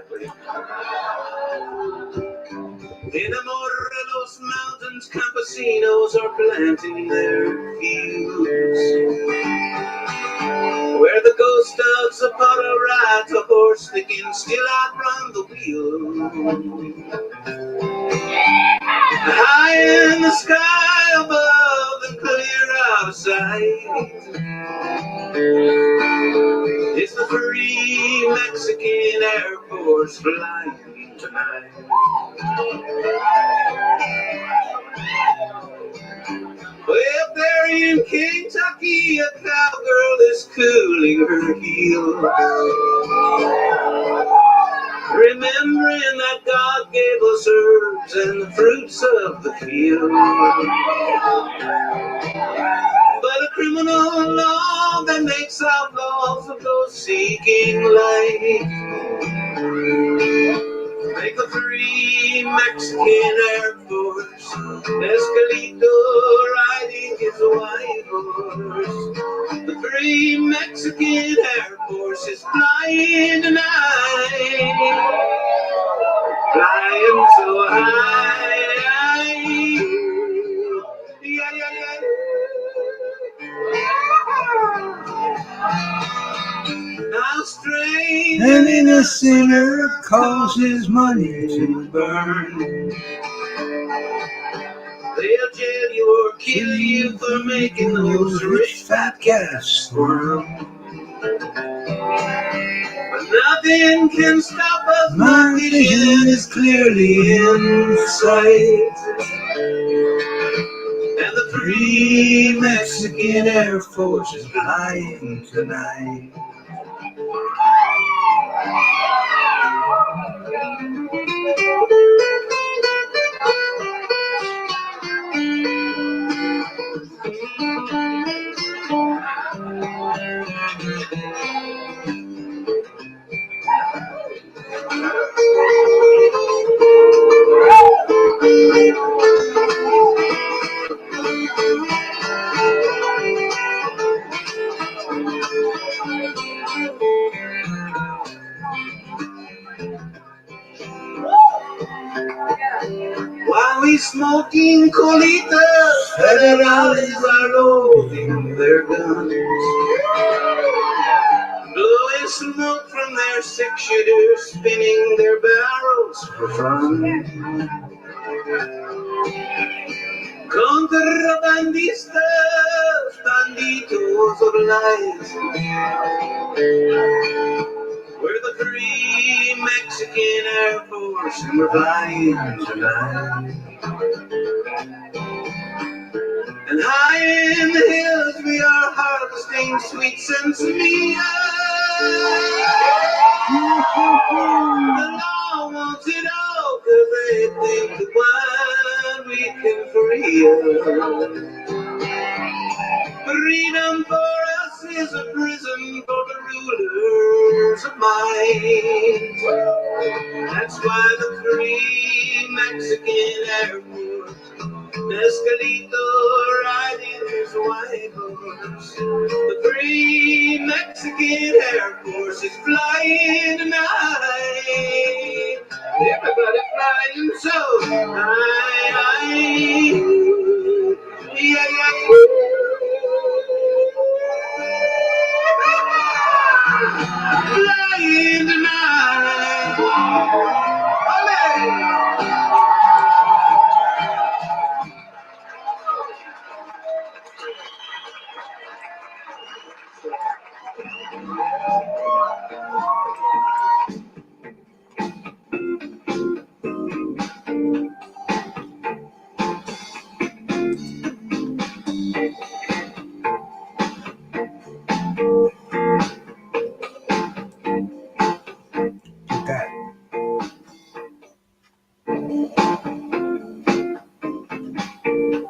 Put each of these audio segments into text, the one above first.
exactly. In the Morelos Mountains, campesinos are planting their fields, where the ghost of Zapata rides a horse that can still outrun the wheel. High in the sky above and clear out of sight is the free Mexican Air Force flying tonight. Well, there in Kentucky, a cowgirl is cooling her heels, remembering that God gave us herbs and the fruits of the field. But a criminal law that makes outlaws of those seeking light make a free Mexican Air Force Escalito riding his white horse. The free Mexican Air Force is flying tonight, flying so high. Yeah, yeah, yeah. How strange and a sinner causes money to burn. They'll jail you or kill you for making those rich fat cats squirm. But nothing can stop us, my vision is clearly in sight. And the free Mexican Air Force is flying tonight. While we smoking colitas, federales are loading their guns, blowing smoke from their six-shooters, spinning their barrels for fun. Contrabandistas, banditos of lies, we're the free Mexican Air Force and we're flying tonight. And high in the hills we are harvesting sweet sensimilla. The law wants it all cause they think the wine we can free us. Freedom for us is a prison for the rulers of might. That's why the free Mexican Air Force Escalito riding his white horse. The free Mexican Air Force is flying tonight. Everybody flying so high. Yeah, yeah. Flying tonight. Olé.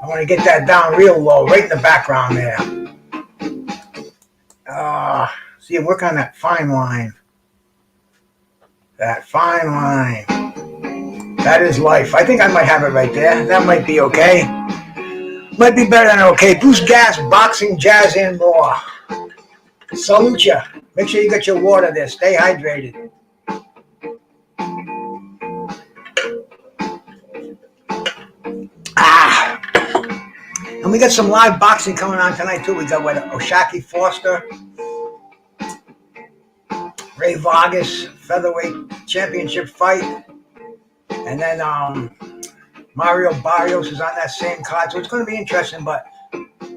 I want to get that down real low, right in the background there. See, work on that fine line. That fine line. That is life. I think I might have it right there. That might be okay. Might be better than okay. Boost gas, boxing, jazz, and more. Salute ya. Make sure you get your water there. Stay hydrated. And we got some live boxing coming on tonight too. We got Oshaki Foster, Ray Vargas featherweight championship fight, and then Mario Barrios is on that same card. So it's going to be interesting. But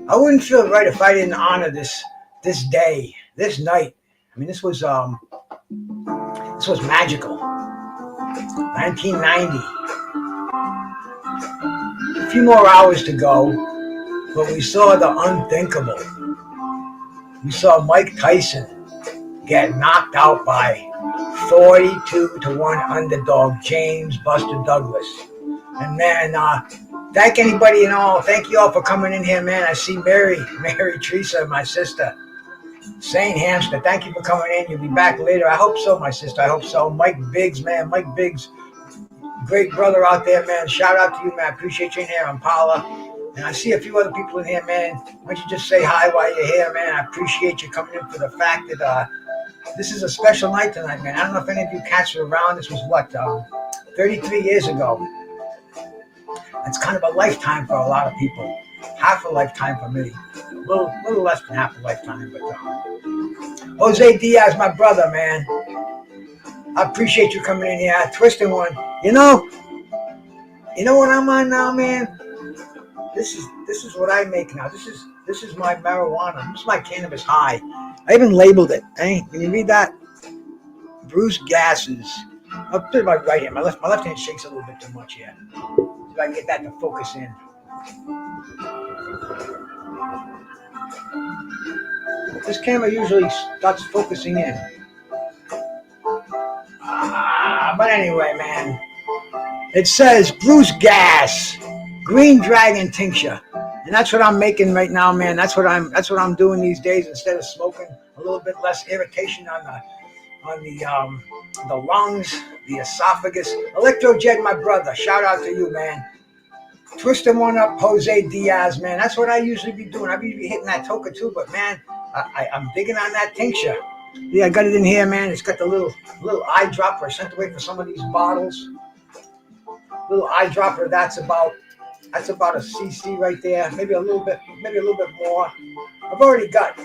I wouldn't feel right if I didn't honor this day, this night. I mean, this was magical. 1990. A few more hours to go, but we saw the unthinkable. We saw Mike Tyson get knocked out by 42-1 underdog James Buster Douglas. And man, thank anybody and all. Thank you all for coming in here, man. I see Mary Teresa, my sister. St. Hamster, thank you for coming in. You'll be back later. I hope so, my sister. I hope so. Mike Biggs, man. Mike Biggs, great brother out there, man. Shout out to you, man. I appreciate you in here. I'm Paula. And I see a few other people in here, man. Why don't you just say hi while you're here, man? I appreciate you coming in for the fact that this is a special night tonight, man. I don't know if any of you cats were around. This was 33 years ago. It's kind of a lifetime for a lot of people. Half a lifetime for me. A little less than half a lifetime. But Jose Diaz, my brother, man. I appreciate you coming in here. Twisting one. You know what I'm on now, man? This is what I make now. This is my marijuana. This is my cannabis high. I even labeled it. Hey, can you read that? Bruce gases. I'll put my right hand. My left hand shakes a little bit too much here. So I can get that to focus in. This camera usually starts focusing in. But anyway, man. It says Bruce Gas, Green Dragon Tincture. And that's what I'm making right now, man. That's what I'm doing these days. Instead of smoking, a little bit less irritation on the lungs, the esophagus. Electro Jed, my brother. Shout out to you, man. Twisting one up, Jose Diaz, man. That's what I usually be doing. I be hitting that toca too, but man, I'm digging on that tincture. Yeah, I got it in here, man. It's got the little eyedropper I sent away for some of these bottles. Little eyedropper. That's about a cc right there. Maybe a little bit more. I've already got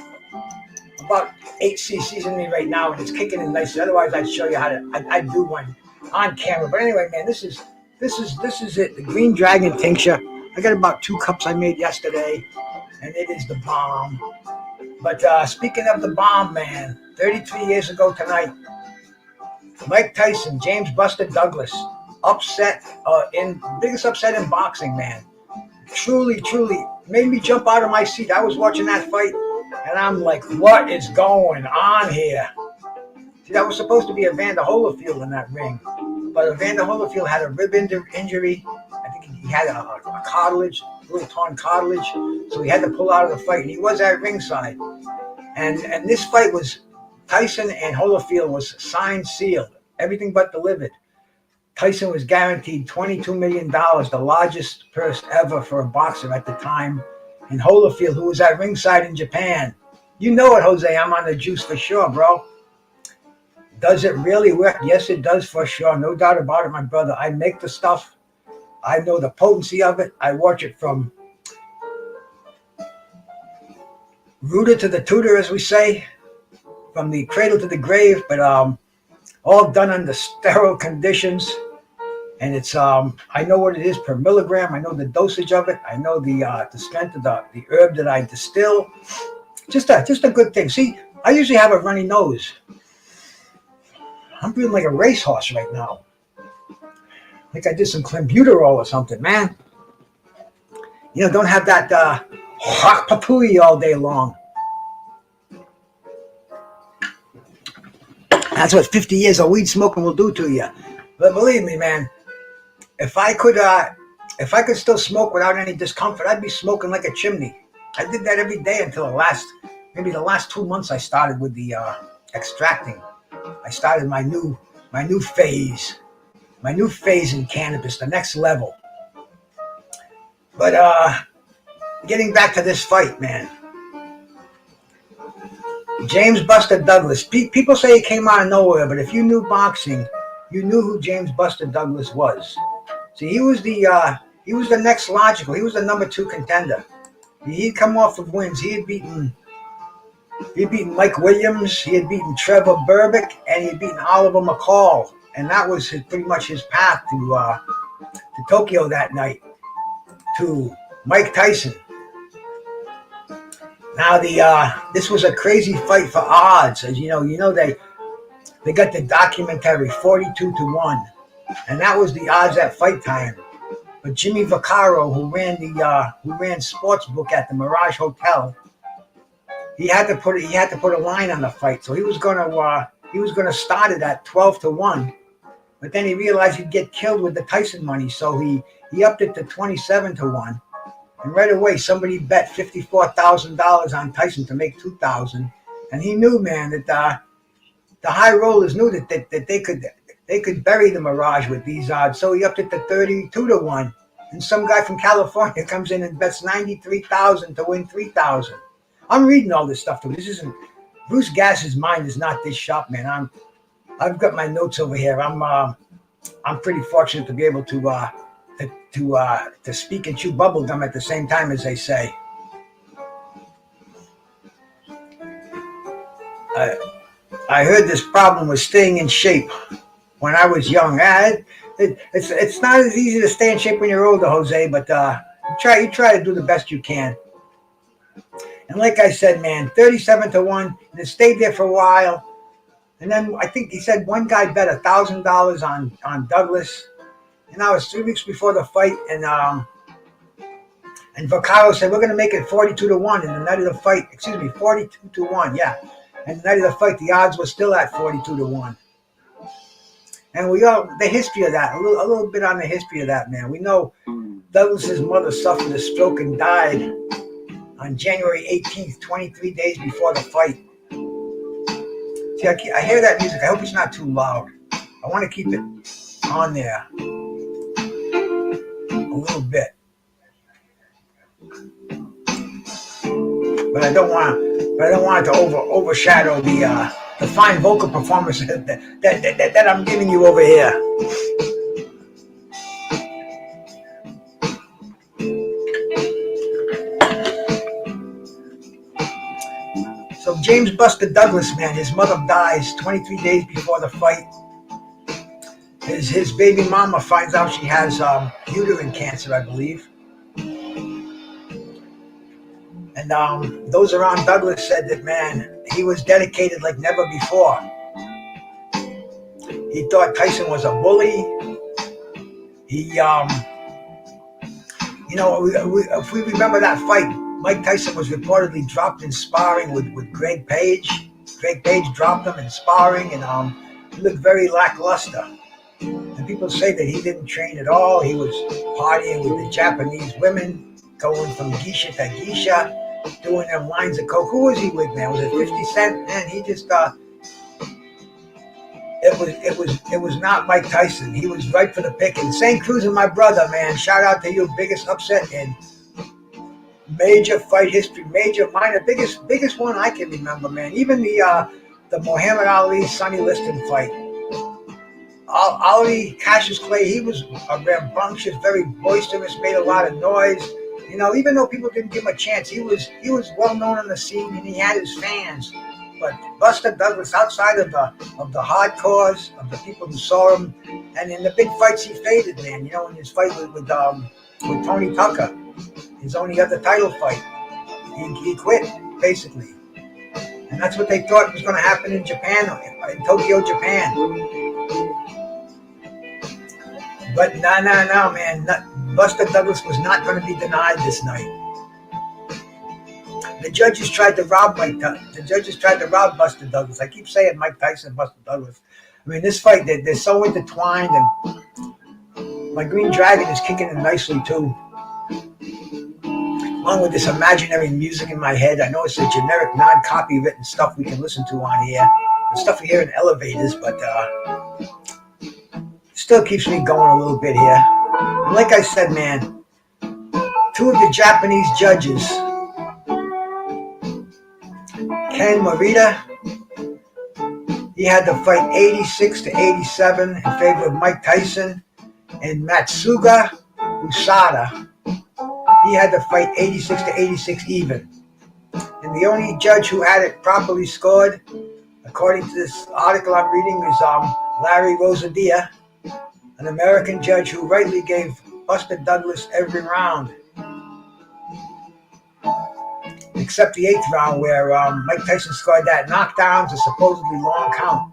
about 8 cc's in me right now, and it's kicking in nicely. Otherwise, I'd show you how to. I'd do one on camera. But anyway, man, this is it. The Green Dragon Tincture. I got about 2 cups I made yesterday, and it is the bomb. But speaking of the bomb, man, 33 years ago tonight, Mike Tyson, James Buster Douglas, biggest upset in boxing, man. Truly made me jump out of my seat. I was watching that fight, and I'm like, what is going on here? See, that was supposed to be Evander Holyfield in that ring. But Evander Holyfield had a rib injury. I think he had a cartilage, a little torn cartilage. So he had to pull out of the fight. And he was at ringside. And this fight was, Tyson and Holyfield was signed, sealed, everything but delivered. Tyson was guaranteed $22 million, the largest purse ever for a boxer at the time. And Holyfield, who was at ringside in Japan. You know it, Jose. I'm on the juice for sure, bro. Does it really work? Yes, it does for sure. No doubt about it, my brother. I make the stuff. I know the potency of it. I watch it from rooter to the tutor, as we say, from the cradle to the grave, but all done under sterile conditions. And it's I know what it is per milligram. I know the dosage of it. I know the strength of the herb that I distill. Just a good thing. See, I usually have a runny nose. I'm feeling like a racehorse right now. Like I did some clenbuterol or something, man. You know, don't have that hot papooey all day long. That's what 50 years of weed smoking will do to you. But believe me, man, if I could still smoke without any discomfort, I'd be smoking like a chimney. I did that every day until the last 2 months I started with the extracting. I started my new phase in cannabis, the next level. But getting back to this fight, man. James Buster Douglas. People say he came out of nowhere, but if you knew boxing, you knew who James Buster Douglas was. See, he was the next logical. He was the number 2 contender. He'd come off of wins. He had beaten Mike Williams, he had beaten Trevor Berbick, and he had beaten Oliver McCall, and that was pretty much his path to Tokyo that night, to Mike Tyson. Now this was a crazy fight for odds, as you know they got the documentary 42-1, and that was the odds at fight time. But Jimmy Vaccaro, who ran sportsbook at the Mirage Hotel, he had to put a line on the fight, so he was gonna start it at 12-1, but then he realized he'd get killed with the Tyson money, so he upped it to 27-1. And right away, somebody bet $54,000 on Tyson to make $2,000, and he knew, man, that the high rollers knew that they could bury the Mirage with these odds. So he upped it to 32-1, and some guy from California comes in and bets $93,000 to win $3,000. I'm reading all this stuff too. This isn't Bruce Gass's mind is not this sharp, man. I've got my notes over here. I'm pretty fortunate to be able to speak and chew bubble gum at the same time, as they say. I heard this problem was staying in shape when I was young. It's not as easy to stay in shape when you're older, Jose, but you try to do the best you can. And like I said, man, 37-1, and it stayed there for a while. And then I think he said one guy bet $1,000 on Douglas, and that was 3 weeks before the fight. And Vaccaro said, we're going to make it 42-1. And the night of the fight, 42-1, yeah. And the night of the fight, the odds were still at 42-1. And the history of that, a little bit on the history of that, man. We know Douglas's mother suffered a stroke and died on January 18th, 23 days before the fight. See, I hear that music. I hope it's not too loud. I want to keep it on there a little bit, but I don't want it to overshadow the fine vocal performance that I'm giving you over here. So James Buster Douglas, man, his mother dies 23 days before the fight. His baby mama finds out she has uterine cancer, I believe. And those around Douglas said that, man, he was dedicated like never before. He thought Tyson was a bully. He, if we remember that fight, Mike Tyson was reportedly dropped in sparring with Greg Page. Greg Page dropped him in sparring, and he looked very lackluster. And people say that he didn't train at all. He was partying with the Japanese women, going from geisha to geisha, doing them lines of coke. Who was he with, man? Was it 50 Cent? Man, he just it was not Mike Tyson. He was right for the picking. St. Cruz and my brother, man. Shout out to you. Biggest upset in major fight history, major, minor, biggest one I can remember, man. Even the Muhammad Ali Sonny Liston fight. Ali Cassius Clay, he was a rambunctious, very boisterous, made a lot of noise. You know, even though people didn't give him a chance, he was well known on the scene and he had his fans. But Buster Douglas, outside of the hardcores, of the people who saw him, and in the big fights he faded, man. You know, in his fight with Tony Tucker, his only other title fight, he quit basically, and that's what they thought was going to happen in Japan, in Tokyo, Japan. But no, man. Buster Douglas was not going to be denied this night. The judges tried to rob Buster Douglas. I keep saying Mike Tyson, Buster Douglas. I mean, this fight, they're so intertwined, and my Green Dragon is kicking in nicely too. Along with this imaginary music in my head. I know it's a generic, non-copywritten stuff we can listen to on here. The stuff we hear in elevators, but still keeps me going a little bit here. And like I said, man, two of the Japanese judges, Ken Morita, he had the fight 86-87 in favor of Mike Tyson, and Matsuga Usada, he had to fight 86 to 86 even. And the only judge who had it properly scored, according to this article I'm reading, is Larry Rosadia, an American judge who rightly gave Buster Douglas every round, except the 8th round where Mike Tyson scored that knockdown to supposedly long count.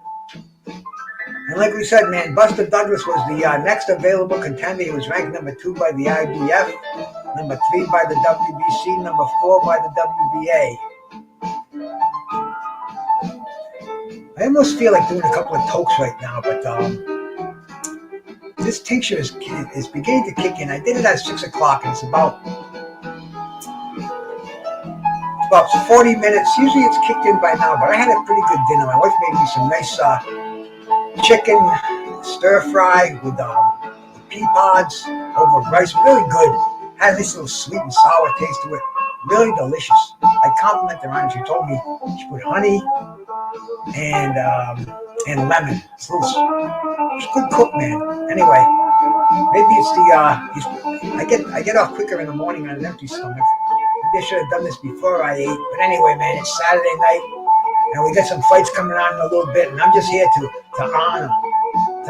And like we said, man, Buster Douglas was the next available contender. He was ranked number 2 by the IBF, number 3 by the WBC, number 4 by the WBA. I almost feel like doing a couple of tokes right now, but this tincture is beginning to kick in. I did it at 6 o'clock, and it's about 40 minutes. Usually it's kicked in by now, but I had a pretty good dinner. My wife made me some nice chicken stir fry with pea pods over rice. Really good. Had this little sweet and sour taste to it. Really delicious. I complimented her on it. She told me she put honey and lemon. It's a good cook, man. Anyway, maybe it's the I get off quicker in the morning on an empty stomach. Maybe I should have done this before I ate. But anyway, man, it's Saturday night, and we got some fights coming on in a little bit, and I'm just here to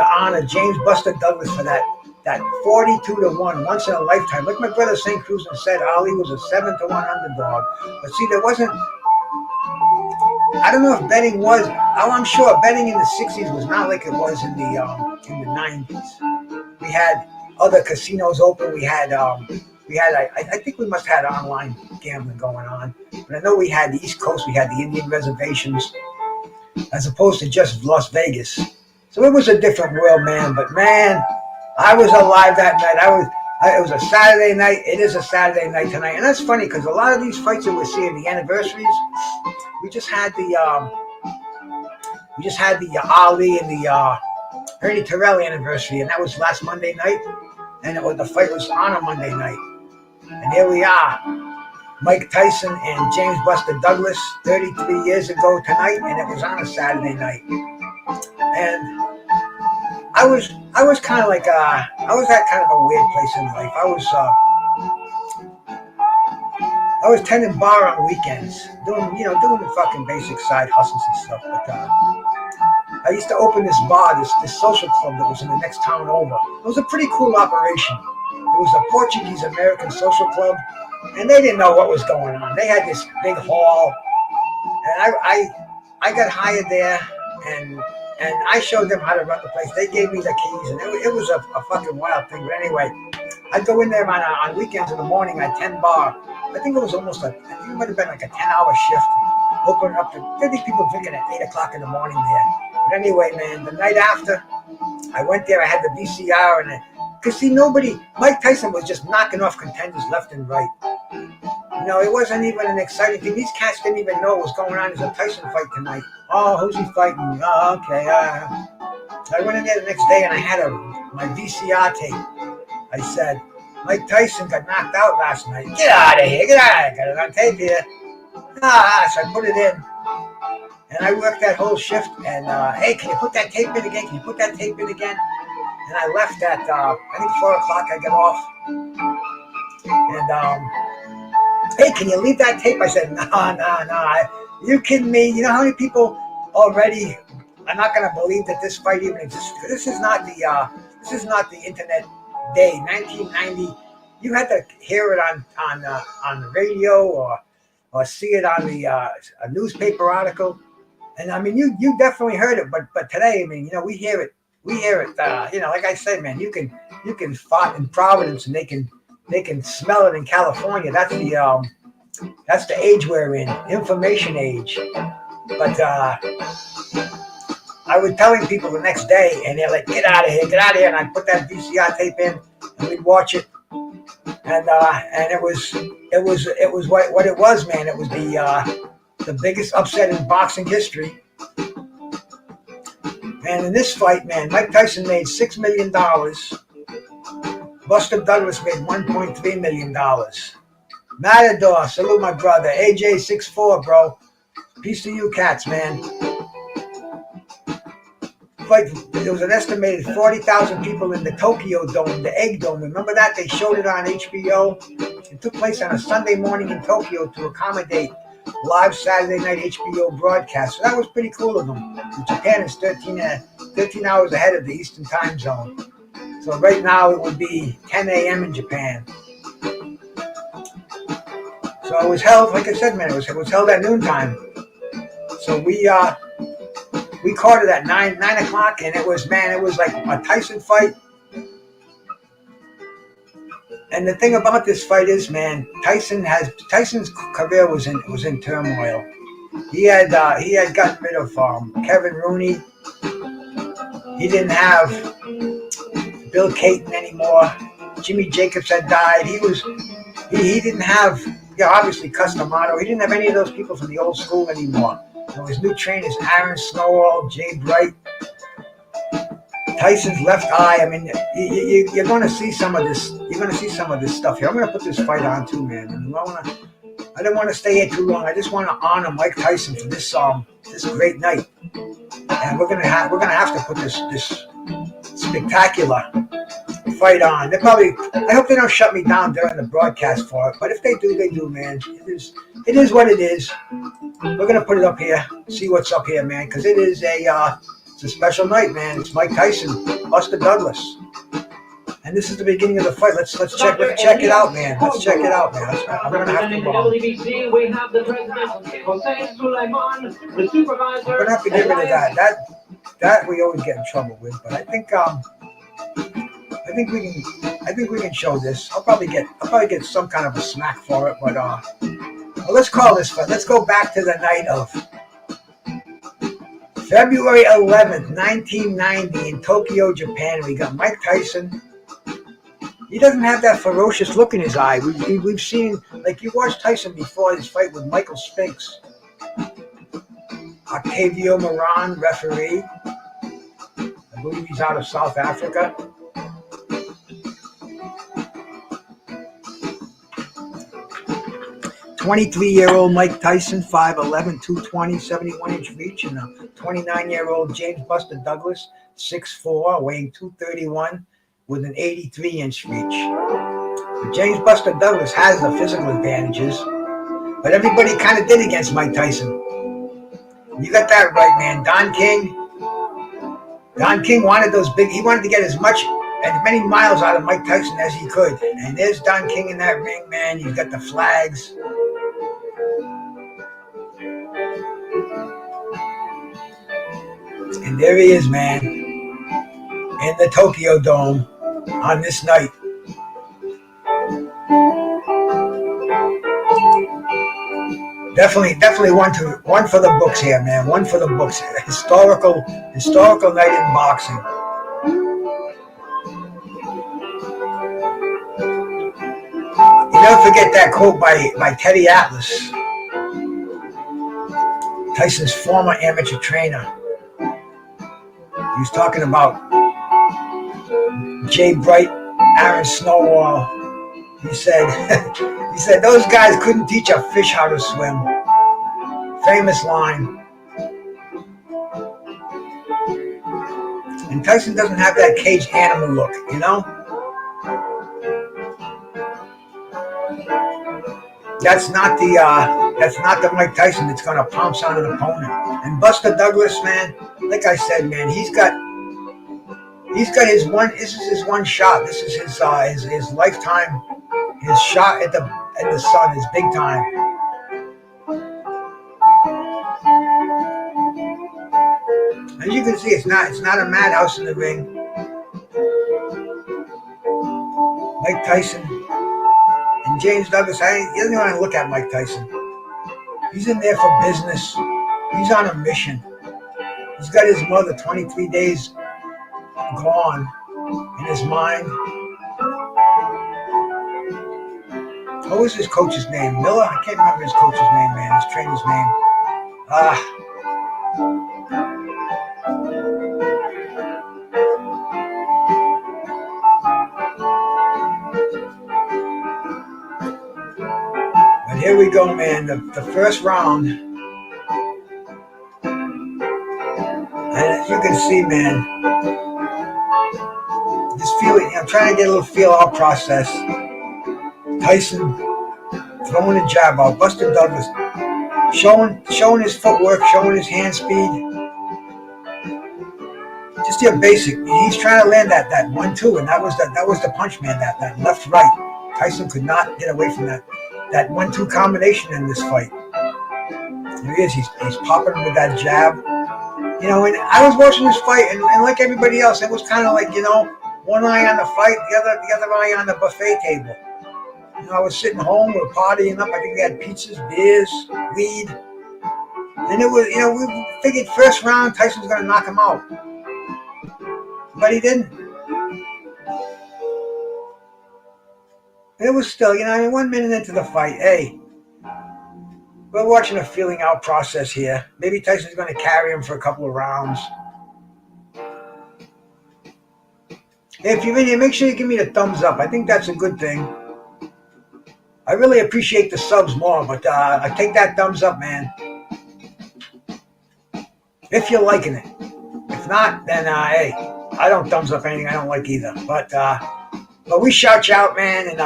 honor James Buster Douglas for that 42-1 once in a lifetime. Like my brother St. Cruz said, Ali was a 7-1 underdog. But see, there wasn't. I don't know if betting was. I'm sure betting in the 60s was not like it was in the 90s. We had other casinos open. We had I think we must have had online gambling going on. But I know we had the East Coast. We had the Indian reservations, as opposed to just Las Vegas. So it was a different world, man. But man, I was alive that night. It was a Saturday night. It is a Saturday night tonight, and that's funny because a lot of these fights that we're seeing, the anniversaries, we just had the Ali and the Ernie Terrell anniversary, and that was last Monday night, and the fight was on a Monday night, and here we are, Mike Tyson and James Buster Douglas, 33 years ago tonight, and it was on a Saturday night, and I was kind of like I was at kind of a weird place in life. I was tending bar on weekends, doing the fucking basic side hustles and stuff. But I used to open this bar, this social club that was in the next town over. It was a pretty cool operation. It was a Portuguese American social club, and they didn't know what was going on. They had this big hall, and I got hired there, and I showed them how to run the place. They gave me the keys, and it was a fucking wild thing. But anyway, I'd go in there on weekends in the morning at 10 bar. I think it was almost it might have been like a 10-hour shift. Opening up to 50 people drinking at 8 o'clock in the morning there. But anyway, man, the night after, I went there. I had the VCR, and because see, Mike Tyson was just knocking off contenders left and right. It wasn't even an exciting thing. These cats didn't even know what was going on. There's a Tyson fight tonight. Oh, who's he fighting? Oh, okay. I went in there the next day, and I had my VCR tape. I said, Mike Tyson got knocked out last night. Get out of here. Get out of here. Got it on tape here. So I put it in. And I worked that whole shift. And, hey, can you put that tape in again? Can you put that tape in again? And I left at, I think 4 o'clock I got off. And, hey, can you leave that tape? I said, no. You kidding me? You know how many people already are not going to believe that this fight even exists? This is not the internet day. 1990, you had to hear it on the radio or see it on a newspaper article. And I mean, you definitely heard it, but today, I mean, we hear it. Like I said, man, you can fart in Providence and they can smell it in California. That's the age we're in, information age. But I was telling people the next day, and they're like, get out of here. And I put that VCR tape in, and we'd watch it. And it was what it was, man. It was the biggest upset in boxing history. And in this fight, man, Mike Tyson made $6 million. Buster Douglas made $1.3 million. Matador, salute my brother. AJ 6'4", bro. Peace to you cats, man. Like, there was an estimated 40,000 people in the Tokyo Dome, the Egg Dome. Remember that? They showed it on HBO. It took place on a Sunday morning in Tokyo to accommodate live Saturday night HBO broadcast. So that was pretty cool of them. Japan is 13 hours ahead of the Eastern time zone. So right now it would be 10 a.m. in Japan. So it was held, like I said, man, it was held at noontime. So we caught it at 9 o'clock, and it was like a Tyson fight. And the thing about this fight is, man, Tyson's career was in turmoil. He had gotten rid of Kevin Rooney. He didn't have Bill Caton anymore. Jimmy Jacobs had died. He didn't have, obviously Cus D'Amato. He didn't have any of those people from the old school anymore. So his new trainers, Aaron Snowall, Jay Bright, Tyson's left eye. I mean, you're going to see some of this. You're going to see some of this stuff here. I'm going to put this fight on too, man. And I don't want to stay here too long. I just want to honor Mike Tyson for this great night. And we're gonna have to put this spectacular fight on. I hope they don't shut me down during the broadcast for it. But if they do, they do, man. It is what it is. We're gonna put it up here. See what's up here, man. Because it's a special night, man. It's Mike Tyson, Buster Douglas. And this is the beginning of the fight. Let's check it out, man. Let's check it out, man. I'm gonna have to. I'm gonna have to get rid of that. That we always get in trouble with. But I think we can show this. I'll probably get some kind of a smack for it. But well, let's call this fight. Let's go back to the night of February 11th, 1990, in Tokyo, Japan. We got Mike Tyson. He doesn't have that ferocious look in his eye. We've seen, like, you watched Tyson before his fight with Michael Spinks. Octavio Moran, referee. I believe he's out of South Africa. "23-year-old Mike Tyson, 5'11", 220, 71-inch reach, and a 29-year-old James Buster Douglas, 6'4", weighing 231, with an 83-inch reach. But James Buster Douglas has the physical advantages, but everybody kind of did against Mike Tyson. You got that right, man. Don King wanted those big. He wanted to get as many miles out of Mike Tyson as he could. And there's Don King in that ring, man. You've got the flags. And there he is, man, in the Tokyo Dome on this night. Definitely one for the books here, man. One for the books. Historical night in boxing. You never forget that quote by Teddy Atlas, Tyson's former amateur trainer. He was talking about Jay Bright, Aaron Snowall. He said those guys couldn't teach a fish how to swim. Famous line. And Tyson doesn't have that caged animal look, you know? That's not the Mike Tyson that's gonna pounce on an opponent. And Buster Douglas, man, like I said, man, he's got his one. This is his one shot. This is his lifetime. His shot at the sun is big time. As you can see, it's not a madhouse in the ring. Mike Tyson and James Douglas. He doesn't even want to look at Mike Tyson. He's in there for business. He's on a mission. He's got his mother 23 days gone in his mind. What was his coach's name? Miller? I can't remember his coach's name, man. His trainer's name. But here we go, man. The first round. And as you can see, man, just feel it. I'm trying to get a little feel out process. Tyson throwing a jab out. Buster Douglas showing his footwork, showing his hand speed. Just your basic. He's trying to land that 1-2, and that was the punch, man. That left right. Tyson could not get away from that 1-2 combination in this fight. Here he is. He's popping with that jab. You know, and I was watching this fight, and like everybody else, it was kind of like, you know, one eye on the fight, the other eye on the buffet table. You know, I was sitting home, we were partying up. I think we had pizzas, beers, weed, and it was, you know, we figured first round Tyson was going to knock him out, but he didn't. It was still, you know, I mean, 1 minute into the fight, hey, we're watching a feeling out process here. Maybe Tyson's going to carry him for a couple of rounds. If you're in here, make sure you give me the thumbs up. I think that's a good thing. I really appreciate the subs more, but I take that thumbs up, man. If you're liking it. If not, then hey, I don't thumbs up anything I don't like either. But we shout you out, man, and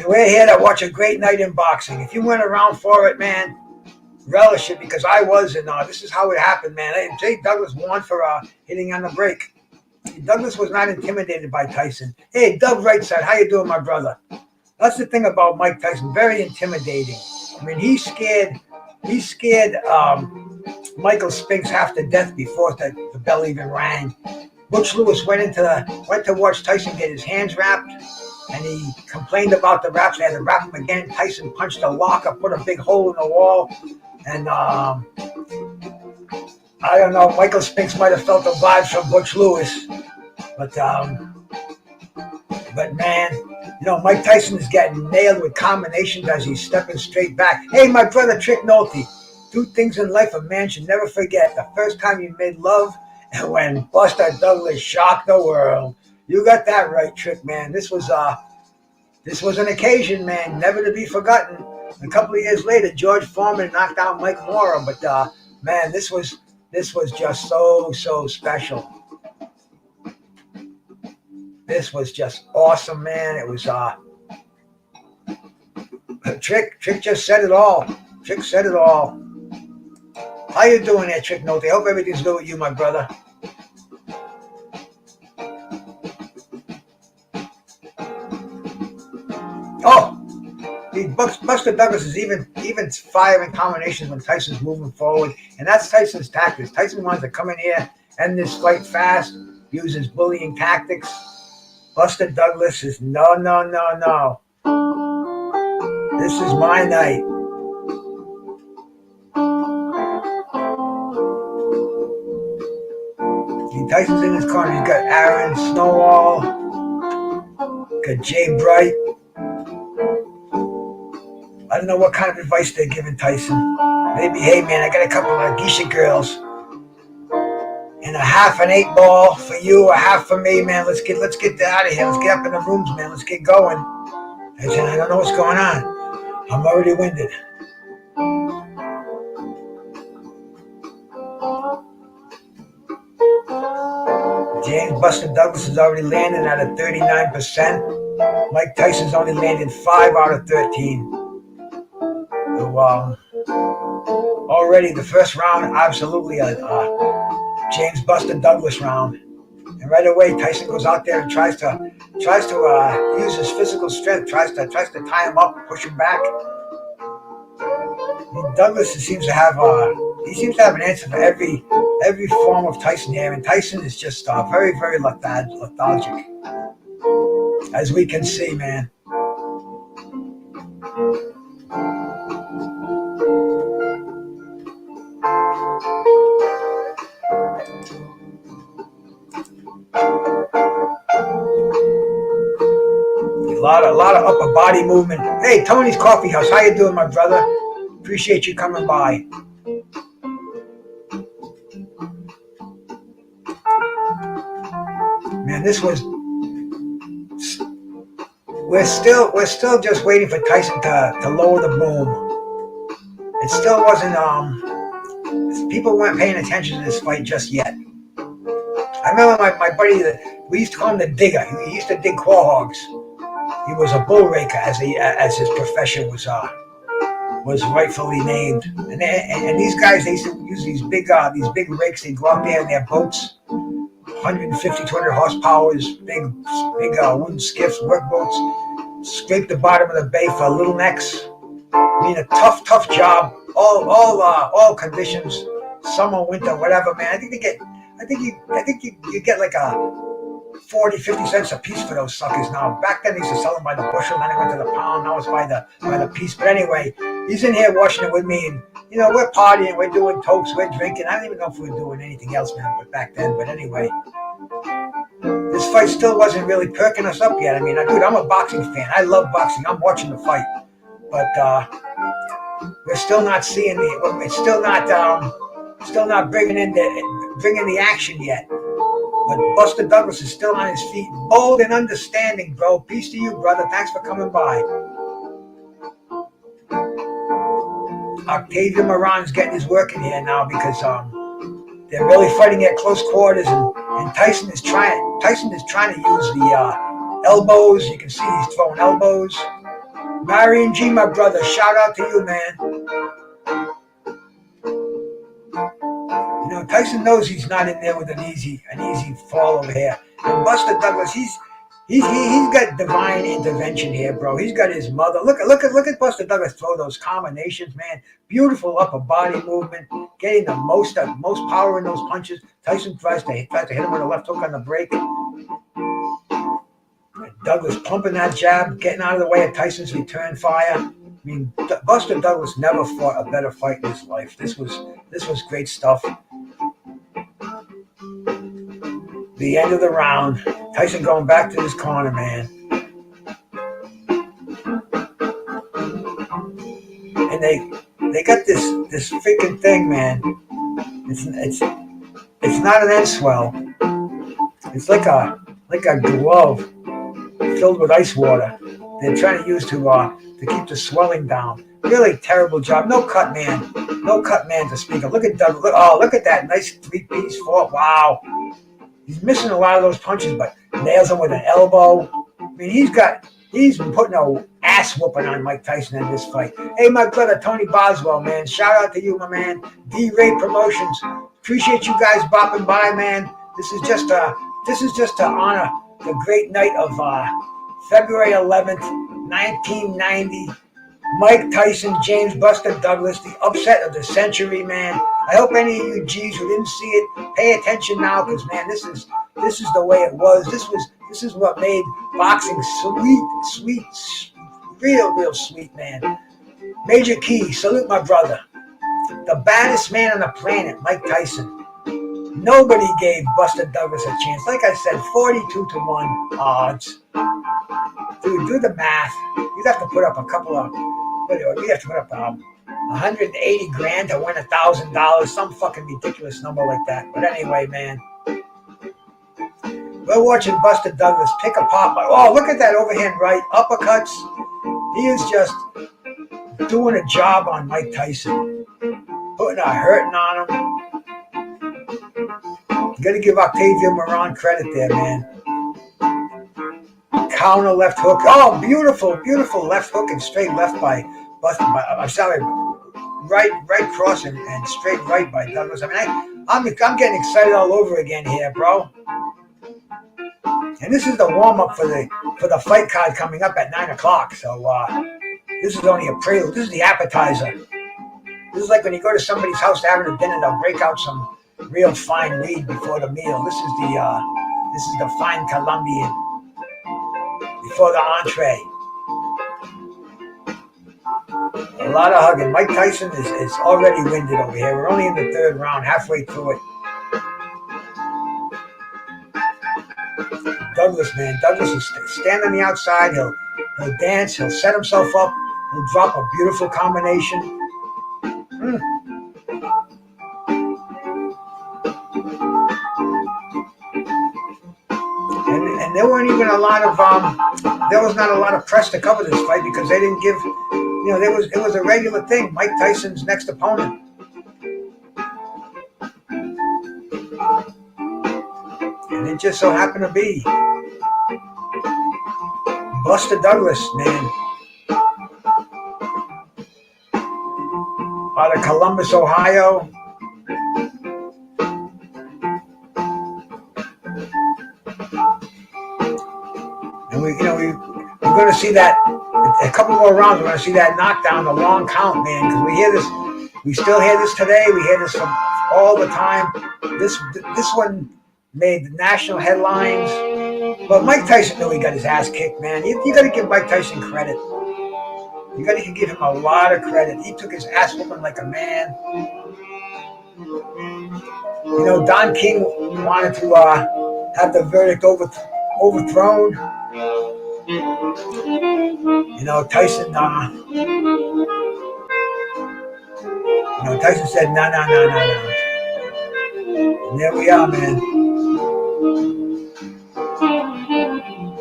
we're here to watch a great night in boxing. If you went around for it, man, relish it, because I was, and this is how it happened, man. Hey, Jay Douglas won for hitting on the break. Douglas was not intimidated by Tyson. Hey, Doug Right Side, how you doing, my brother? That's the thing about Mike Tyson, very intimidating. I mean, he scared Michael Spinks half to death before the bell even rang. Butch Lewis went to watch Tyson get his hands wrapped, and he complained about the wraps. They had to wrap him again. Tyson punched a locker, put a big hole in the wall, and I don't know, Michael Spinks might have felt the vibes from Butch Lewis, but man, you know, Mike Tyson is getting nailed with combinations as he's stepping straight back. Hey, my brother Trick Nolte, 2 things in life a man should never forget: the first time you made love, and when Buster Douglas shocked the world. You got that right, Trick, man. This was an occasion, man, never to be forgotten. A couple of years later, George Foreman knocked out Mike Mora, but man, this was just so special. This was just awesome, man. It was Trick just said it all. Trick said it all. How you doing there, Trick Note? I hope everything's good with you, my brother. Oh, Buster Douglas is even firing combinations when Tyson's moving forward, and that's Tyson's tactics. Tyson wants to come in here, end this fight fast, use his bullying tactics. Buster Douglas is no. This is my night. Tyson's in his corner. He's got Aaron Snowall, got Jay Bright. I don't know what kind of advice they're giving Tyson. Maybe, hey man, I got a couple of geisha girls, and a half an 8-ball for you, a half for me, man. Let's get out of here. Let's get up in the rooms, man. Let's get going. I said, I don't know what's going on. I'm already winded. James Buster Douglas is already landing at a 39%. Mike Tyson's only landed 5 out of 13. So, already the first round, absolutely a James Buster Douglas round. And right away, Tyson goes out there and tries to use his physical strength, tries to tie him up, push him back. And Douglas seems to have an answer for every form of Tyson here, and Tyson is just very, very lethargic, as we can see, man. A lot of upper body movement. Hey, Tony's Coffee House, how you doing, my brother? Appreciate you coming by. Man, we're still just waiting for Tyson to lower the boom. It still wasn't people weren't paying attention to this fight just yet. I remember my buddy, we used to call him the digger. He used to dig quahogs. He was a bull raker, as his profession was rightfully named. And these guys, they used to use these big rakes. They go out there in their boats, 150, 200 horsepowers, big wooden skiffs, work boats, scrape the bottom of the bay for little necks. I mean, a tough job. All conditions, summer, winter, whatever, man. I think you get like a 40, 50 cents a piece for those suckers now. Back then, they used to sell them by the bushel, then it went to the pound. Now it's by the piece. But anyway, he's in here washing it with me, and we're partying, we're doing tokes, we're drinking. I don't even know if we were doing anything else, man. But back then, but anyway, this fight still wasn't really perking us up yet. I mean, dude, I'm a boxing fan. I love boxing. I'm watching the fight, but we're still not seeing it's still not bringing the action yet. But Buster Douglas is still on his feet, bold and understanding, bro. Peace to you, brother. Thanks for coming by. Octavia Moran's getting his work in here now because they're really fighting at close quarters, and Tyson is trying to use the elbows. You can see he's throwing elbows. Marion G, my brother, shout out to you, man. Tyson knows he's not in there with an easy fall over here. And Buster Douglas, he's got divine intervention here, bro. He's got his mother. Look at Buster Douglas throw those combinations, man. Beautiful upper body movement, getting the most power in those punches. Tyson tries to hit him with a left hook on the break. Douglas pumping that jab, getting out of the way of Tyson's return fire. I mean, Buster Douglas never fought a better fight in his life. This was great stuff. The end of the round. Tyson going back to his corner, man. And they got this freaking thing, man. It's not an end swell. It's like a glove filled with ice water. They're trying to use to keep the swelling down. Really terrible job. No cut man to speak of. Look at Douglas. Look at that nice 3-piece four. Wow. He's missing a lot of those punches, but nails him with an elbow. I mean, he's been putting an ass whooping on Mike Tyson in this fight. Hey, my brother Tony Boswell, man. Shout out to you, my man. D-Ray Promotions. Appreciate you guys bopping by, man. This is just to honor the great night of February 11th, 1990. Mike Tyson, James Buster Douglas, the upset of the century, man. I hope any of you G's who didn't see it pay attention now, because man, this is the way it was. This is what made boxing sweet, real sweet, man. Major Key, salute my brother. The baddest man on the planet, Mike Tyson. Nobody gave Buster Douglas a chance. Like I said, 42-1 odds. Dude, do the math. You'd have to put up we have to put up 180 grand to win $1,000, some fucking ridiculous number like that. But anyway, man, we're watching Buster Douglas pick apart. Look at that overhand right, uppercuts. He is just doing a job on Mike Tyson, putting a hurting on him. You got to give Octavia Moran credit there, man. Counter left hook. Oh, beautiful left hook and straight left by Buster. Right cross and straight right by Douglas. I mean, I'm getting excited all over again here, bro. And this is the warm up for the fight card coming up at 9 o'clock. So this is only a prelude. This is the appetizer. This is like when you go to somebody's house having a dinner, they'll break out some real fine weed before the meal. This is the fine Colombian before the entree. A lot of hugging. Mike Tyson is already winded over here. We're only in the third round, halfway through it. Douglas, man. Douglas is standing on the outside. He'll dance. He'll set himself up. He'll drop a beautiful combination. And there weren't even a lot of there was not a lot of press to cover this fight because they didn't give, it was a regular thing. Mike Tyson's next opponent. And it just so happened to be Buster Douglas, man, out of Columbus, Ohio. And we're going to see that a couple more rounds. We're going to see that knockdown, the long count, man, because we still hear this today. We hear this from all the time. This one made national headlines. But Mike Tyson knew he got his ass kicked, man. You got to give Mike Tyson credit. You got to give him a lot of credit. He took his ass whooping like a man. Don King wanted to have the verdict overthrown. Tyson. Tyson said, no. And there we are, man.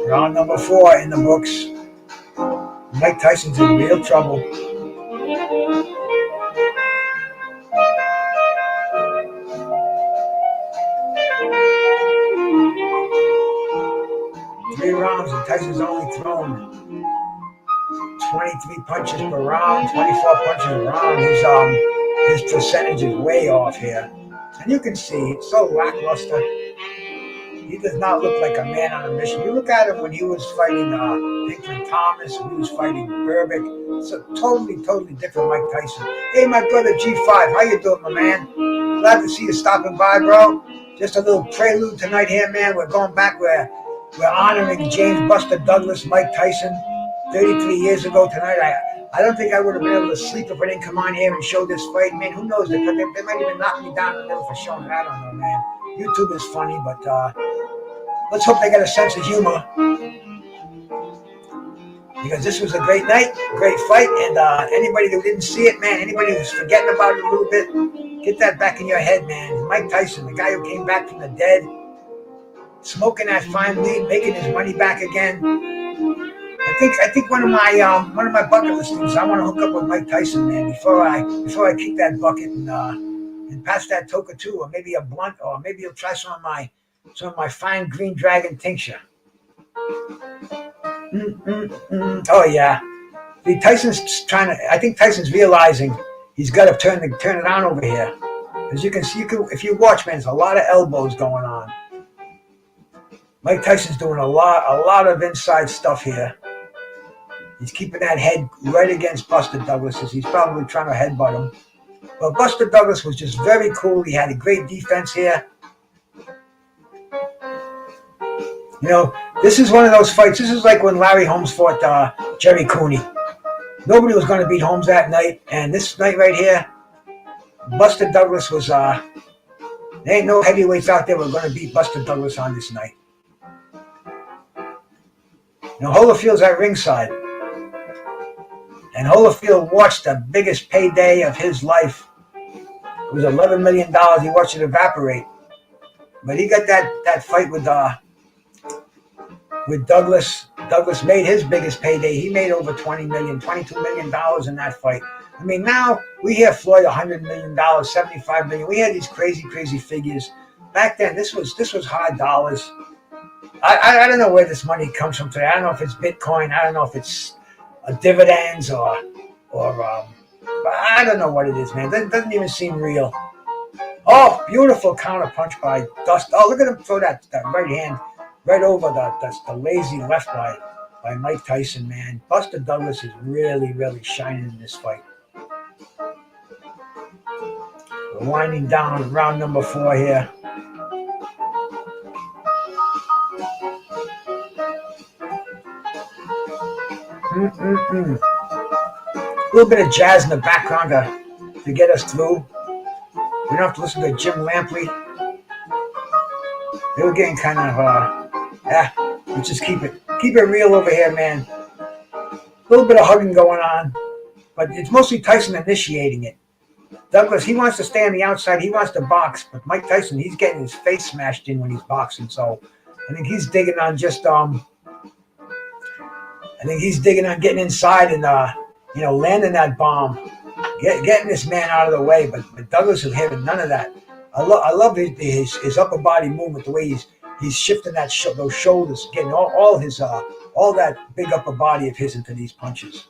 Round number 4 in the books. Mike Tyson's in real trouble. Three rounds, and Tyson's only thrown 23 punches per round, 24 punches a round. His percentage is way off here. And you can see it's so lackluster. He does not look like a man on a mission. You look at him when he was fighting Pinkford Thomas, when he was fighting Berbick. It's a totally different Mike Tyson. Hey, my brother G5, how you doing, my man? Glad to see you stopping by, bro. Just a little prelude tonight here, man. We're going back. We're honoring James Buster Douglas, Mike Tyson, 33 years ago tonight. I don't think I would have been able to sleep if I didn't come on here and show this fight, man. Who knows? They might even knock me down in the middle for showing it. I don't know, man. YouTube is funny, but let's hope they got a sense of humor. Because this was a great night, great fight, and anybody who didn't see it, man, anybody who's forgetting about it a little bit, get that back in your head, man. Mike Tyson, the guy who came back from the dead, smoking that fine weed, making his money back again. I think one of my bucket list things, I want to hook up with Mike Tyson, man, before I kick that bucket and pass that toka too, or maybe a blunt, or maybe he'll try some of my fine green dragon tincture. Oh yeah, I think Tyson's realizing he's got to turn it on over here. As you can see, if you watch, man, there's a lot of elbows going on. Mike Tyson's doing a lot of inside stuff here. He's keeping that head right against Buster Douglas, as he's probably trying to headbutt him. But Buster Douglas was just very cool. He had a great defense here. This is one of those fights. This is like when Larry Holmes fought Jerry Cooney. Nobody was going to beat Holmes that night. And this night right here, Buster Douglas was, there ain't no heavyweights out there who are going to beat Buster Douglas on this night. Holofield's at ringside. And Holyfield watched the biggest payday of his life. It was $11 million. He watched it evaporate. But he got that fight with Douglas. Douglas made his biggest payday. He made over $22 million in that fight. I mean, now we hear Floyd $100 million, $75 million. We had these crazy figures. Back then, this was hard dollars. I don't know where this money comes from today. I don't know if it's Bitcoin. I don't know if it's dividends or I don't know what it is, man. It doesn't even seem real. Oh, beautiful counter punch by Dust. Oh, look at him throw that right hand right over the lazy left by Mike Tyson, man. Buster Douglas is really shining in this fight. We're winding down round number 4 here. A little bit of jazz in the background to get us through. We don't have to listen to Jim Lampley. They were getting kind of, let's just keep it real over here, man. A little bit of hugging going on, but it's mostly Tyson initiating it. Douglas, he wants to stay on the outside. He wants to box, but Mike Tyson, he's getting his face smashed in when he's boxing. So I think he's digging on getting inside and landing that bomb, getting this man out of the way. But Douglas is having none of that. I love his upper body movement, the way he's shifting those shoulders, getting all that big upper body of his into these punches.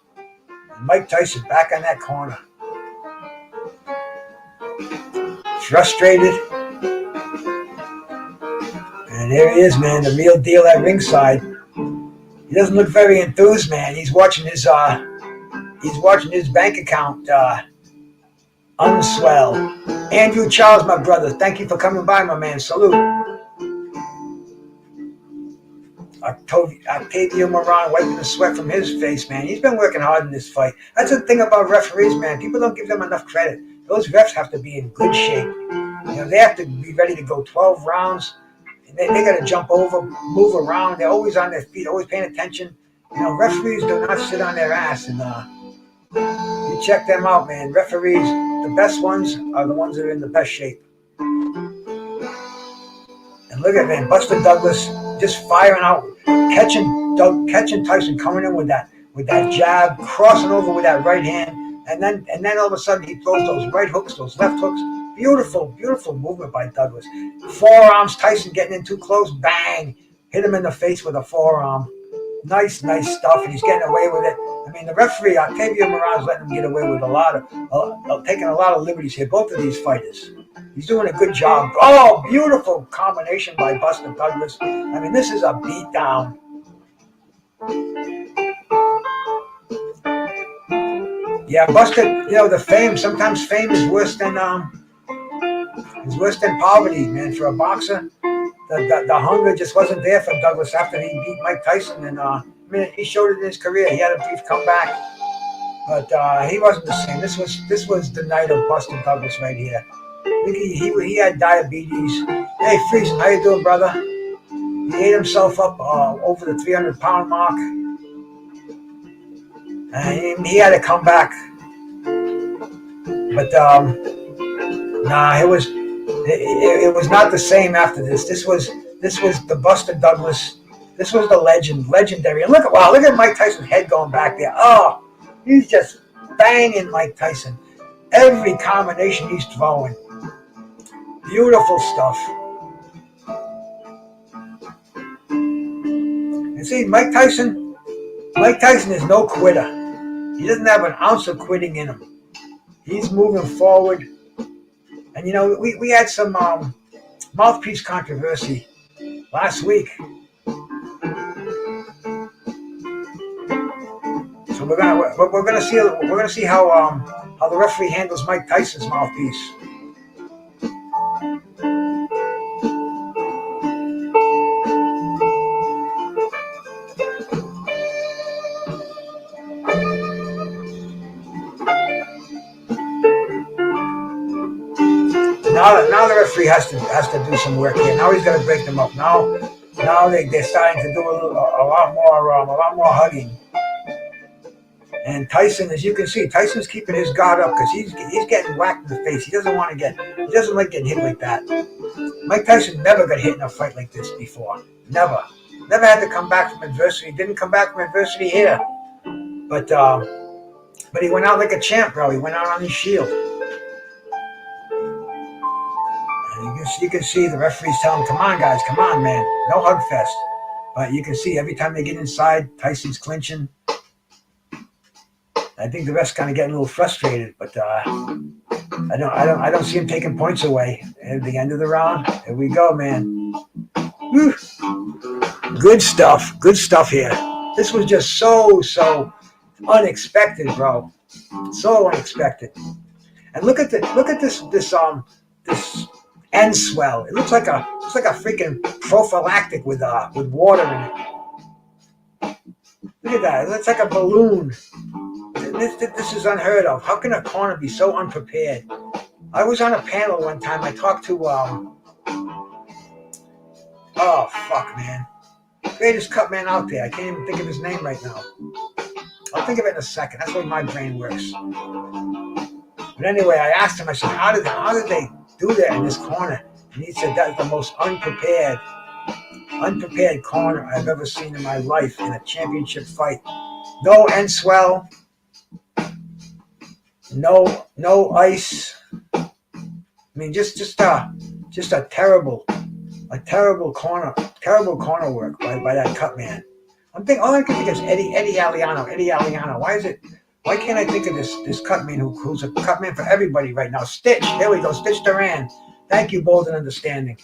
And Mike Tyson back on that corner, frustrated, and there he is, man, the real deal at ringside. He doesn't look very enthused, man. He's watching his bank account unswell. Andrew Charles, my brother, thank you for coming by, my man. Salute. Octavio Moran wiping the sweat from his face, man. He's been working hard in this fight. That's the thing about referees, man. People don't give them enough credit. Those refs have to be in good shape. You know, they have to be ready to go 12 rounds. They got to jump over, move around. They're always on their feet, always paying attention. You know, referees do not sit on their ass. And you check them out, man. Referees, the best ones are the ones that are in the best shape. And look at, man, Buster Douglas just firing out, catching Tyson coming in with that jab, crossing over with that right hand, and then all of a sudden he throws those right hooks, those left hooks. Beautiful movement by Douglas. Forearms, Tyson getting in too close, bang, hit him in the face with a forearm. Nice stuff, and he's getting away with it. I mean, the referee, Octavio Moran, is letting him get away with taking a lot of liberties here. Both of these fighters. He's doing a good job. Oh, beautiful combination by Buster Douglas. I mean, this is a beatdown. Yeah, Buster, you know, sometimes fame is worse than poverty, man. For a boxer, the hunger just wasn't there for Douglas after he beat Mike Tyson. And I mean, he showed it in his career. He had a brief comeback, but he wasn't the same. This was the night of Buster Douglas right here. I think he had diabetes. Hey, Friesen, how you doing, brother? He ate himself up over the 300-pound mark, and he had to come back. But it was not the same after this. This was the Buster Douglas. This was the legendary. And look at Mike Tyson's head going back there. Oh, he's just banging Mike Tyson. Every combination he's throwing. Beautiful stuff. And see, Mike Tyson is no quitter. He doesn't have an ounce of quitting in him. He's moving forward. And you know, we had some mouthpiece controversy last week. So we're gonna see how the referee handles Mike Tyson's mouthpiece. Now the referee has to do some work here. Now he's got to break them up. Now they're starting to do a lot more hugging. And Tyson, as you can see, Tyson's keeping his guard up because he's getting whacked in the face. He doesn't like getting hit like that. Mike Tyson never got hit in a fight like this before. Never had to come back from adversity. Didn't come back from adversity here. But he went out like a champ, bro. He went out on his shield. You can see the referees telling him, come on, guys, come on, man. No hug fest. But you can see every time they get inside, Tyson's clinching. I think the ref's kind of getting a little frustrated, but I don't see him taking points away. At the end of the round, here we go, man. Woo. Good stuff here. This was just so unexpected, bro. So unexpected. And look at this end swell. It looks like a freaking prophylactic with water in it. Look at that. It looks like a balloon. This is unheard of. How can a corner be so unprepared? I was on a panel one time. I talked to oh fuck, man, greatest cut man out there. I can't even think of his name right now. I'll think of it in a second. That's the way my brain works. But anyway, I asked him. I said, how did they do that in this corner? And he said that's the most unprepared corner I've ever seen in my life in a championship fight. No end swell, no ice. I mean, just a terrible Like terrible corner work by that cut man. All I can think is Eddie Aliano. Why can't I think of this cut man who's a cut man for everybody right now? Stitch, there we go, Stitch Duran. Thank you, Bold and Understanding.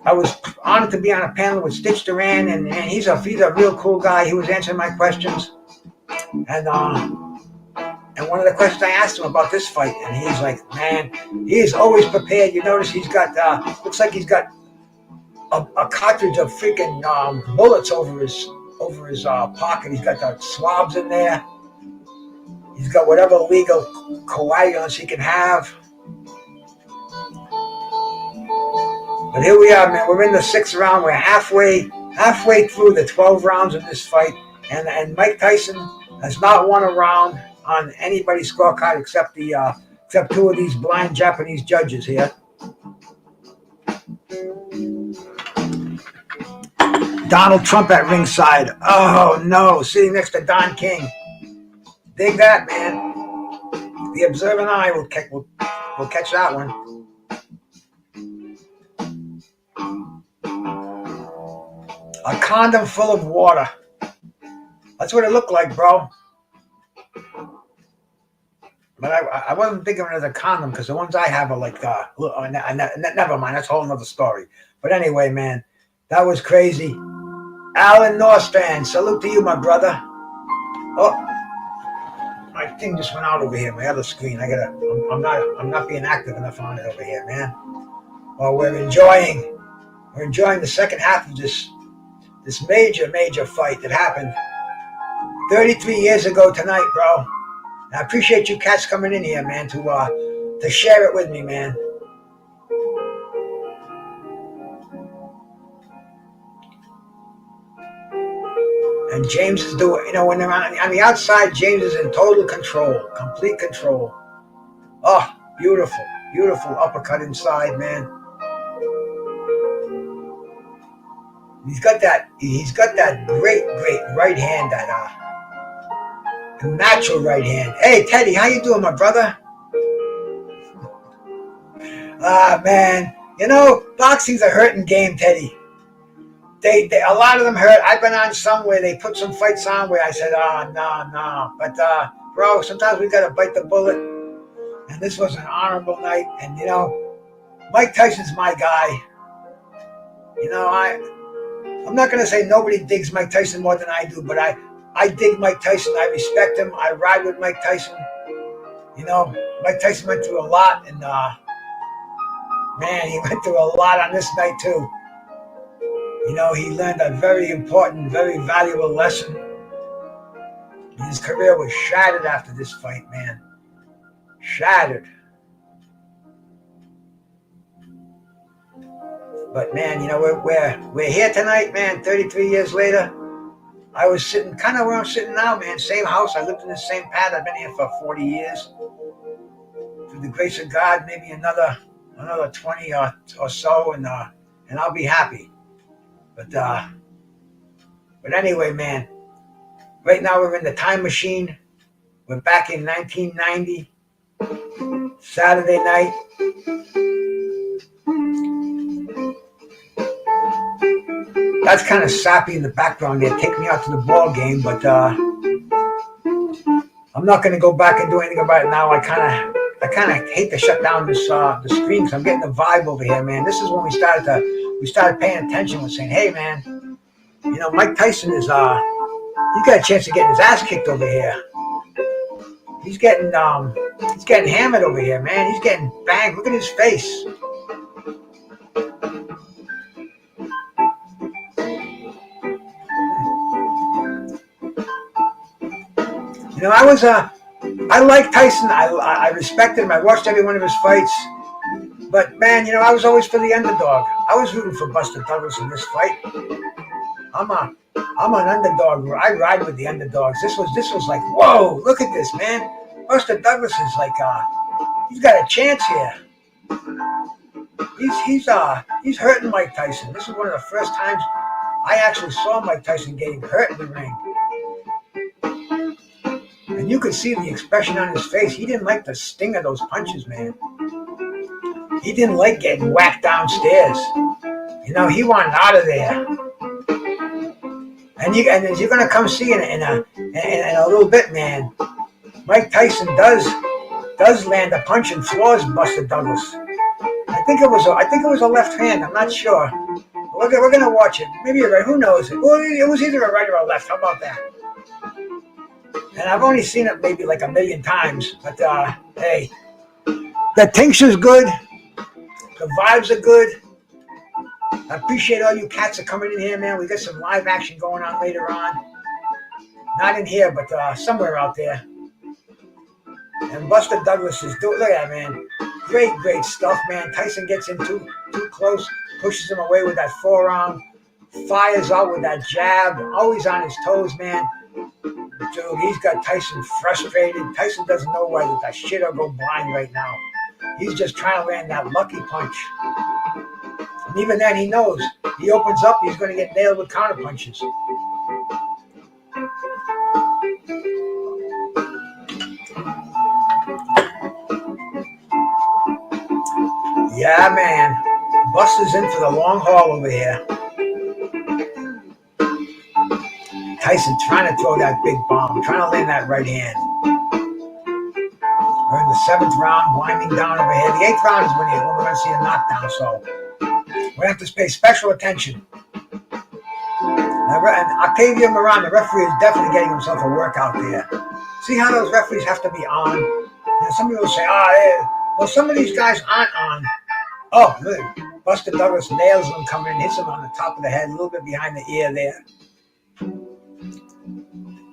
I was honored to be on a panel with Stitch Duran, and he's a real cool guy. He was answering my questions, and one of the questions I asked him about this fight, and he's like, man, he is always prepared. You notice he's got looks like he's got a cartridge of freaking bullets over his pocket. He's got the swabs in there. He's got whatever legal coagulants he can have. But here we are, man. We're in the 6th round. We're halfway through the 12 rounds of this fight, and Mike Tyson has not won a round on anybody's scorecard except 2 of these blind Japanese judges here. Donald Trump at ringside. Oh no, sitting next to Don King. Dig that, man. The observant eye will catch that one. A condom full of water. That's what it looked like, bro. But I wasn't thinking of it as a condom because the ones I have are like, never mind, that's a whole nother story. But anyway, man, that was crazy. Alan Norstrand, salute to you, my brother. Oh, my thing just went out over here, my other screen. I'm not being active enough on it over here, man. Well, we're enjoying the second half of this major fight that happened 33 years ago tonight, bro. I appreciate you cats coming in here, man, to share it with me, man. And James is doing, when they're on the outside, James is in total control, complete control. Oh, beautiful uppercut inside, man. He's got that great right hand, that natural right hand. Hey, Teddy, how you doing, my brother? Man, boxing's a hurting game, Teddy. They a lot of them hurt. I've been on some where they put some fights on where I said, no. But, bro, sometimes we got to bite the bullet. And this was an honorable night. And, Mike Tyson's my guy. I'm not going to say nobody digs Mike Tyson more than I do, but I dig Mike Tyson. I respect him. I ride with Mike Tyson. Mike Tyson went through a lot. And, man, he went through a lot on this night, too. He learned a very important, very valuable lesson. His career was shattered after this fight, man. Shattered. But, man, we're here tonight, man, 33 years later. I was sitting kind of where I'm sitting now, man. Same house. I lived in the same pad. I've been here for 40 years. Through the grace of God, maybe another 20 or so, and I'll be happy. But anyway, man, right now we're in the time machine. We're back in 1990, Saturday night. That's kind of sappy in the background there. Take me out to the ball game, but I'm not going to go back and do anything about it now. I kind of hate to shut down this the screen because I'm getting the vibe over here, man. This is when we started paying attention and saying, hey, man, Mike Tyson is, he's got a chance of getting his ass kicked over here. He's getting hammered over here, man. He's getting banged. Look at his face. I like Tyson. I respected him. I watched every one of his fights. But, man, I was always for the underdog. I was rooting for Buster Douglas in this fight. I'm an underdog. I ride with the underdogs. This was like, whoa, look at this, man. Buster Douglas is like, he's got a chance here. He's hurting Mike Tyson. This is one of the first times I actually saw Mike Tyson getting hurt in the ring. And you could see the expression on his face. He didn't like the sting of those punches, man. He didn't like getting whacked downstairs. You know, he wanted out of there. And you're gonna come see in a little bit, man. Mike Tyson does land a punch and floors Buster Douglas. I think it was a left hand. I'm not sure. We're gonna watch it. Maybe you're right. Who knows? Well, it was either a right or a left. How about that? And I've only seen it maybe like a million times. But hey, the tincture's good. The vibes are good. I appreciate all you cats are coming in here, man. We got some live action going on later on. Not in here, but somewhere out there. And Buster Douglas is doing. Look at that, man. Great stuff, man. Tyson gets in too close, pushes him away with that forearm, fires out with that jab, always on his toes, man. Dude, he's got Tyson frustrated. Tyson doesn't know whether that shit will go blind right now. He's just trying to land that lucky punch. And even then, he knows. He opens up, he's going to get nailed with counter punches. Yeah, man. Buster's in for the long haul over here. Tyson trying to throw that big bomb, trying to land that right hand. We're in the 7th round, winding down over here. The 8th round is when we're going to see a knockdown, so we're going to have to pay special attention. And Octavio Moran, the referee, is definitely getting himself a workout there. See how those referees have to be on? You know, some people say, well, some of these guys aren't on. Oh, look, Buster Douglas nails him coming in, hits him on the top of the head, a little bit behind the ear there.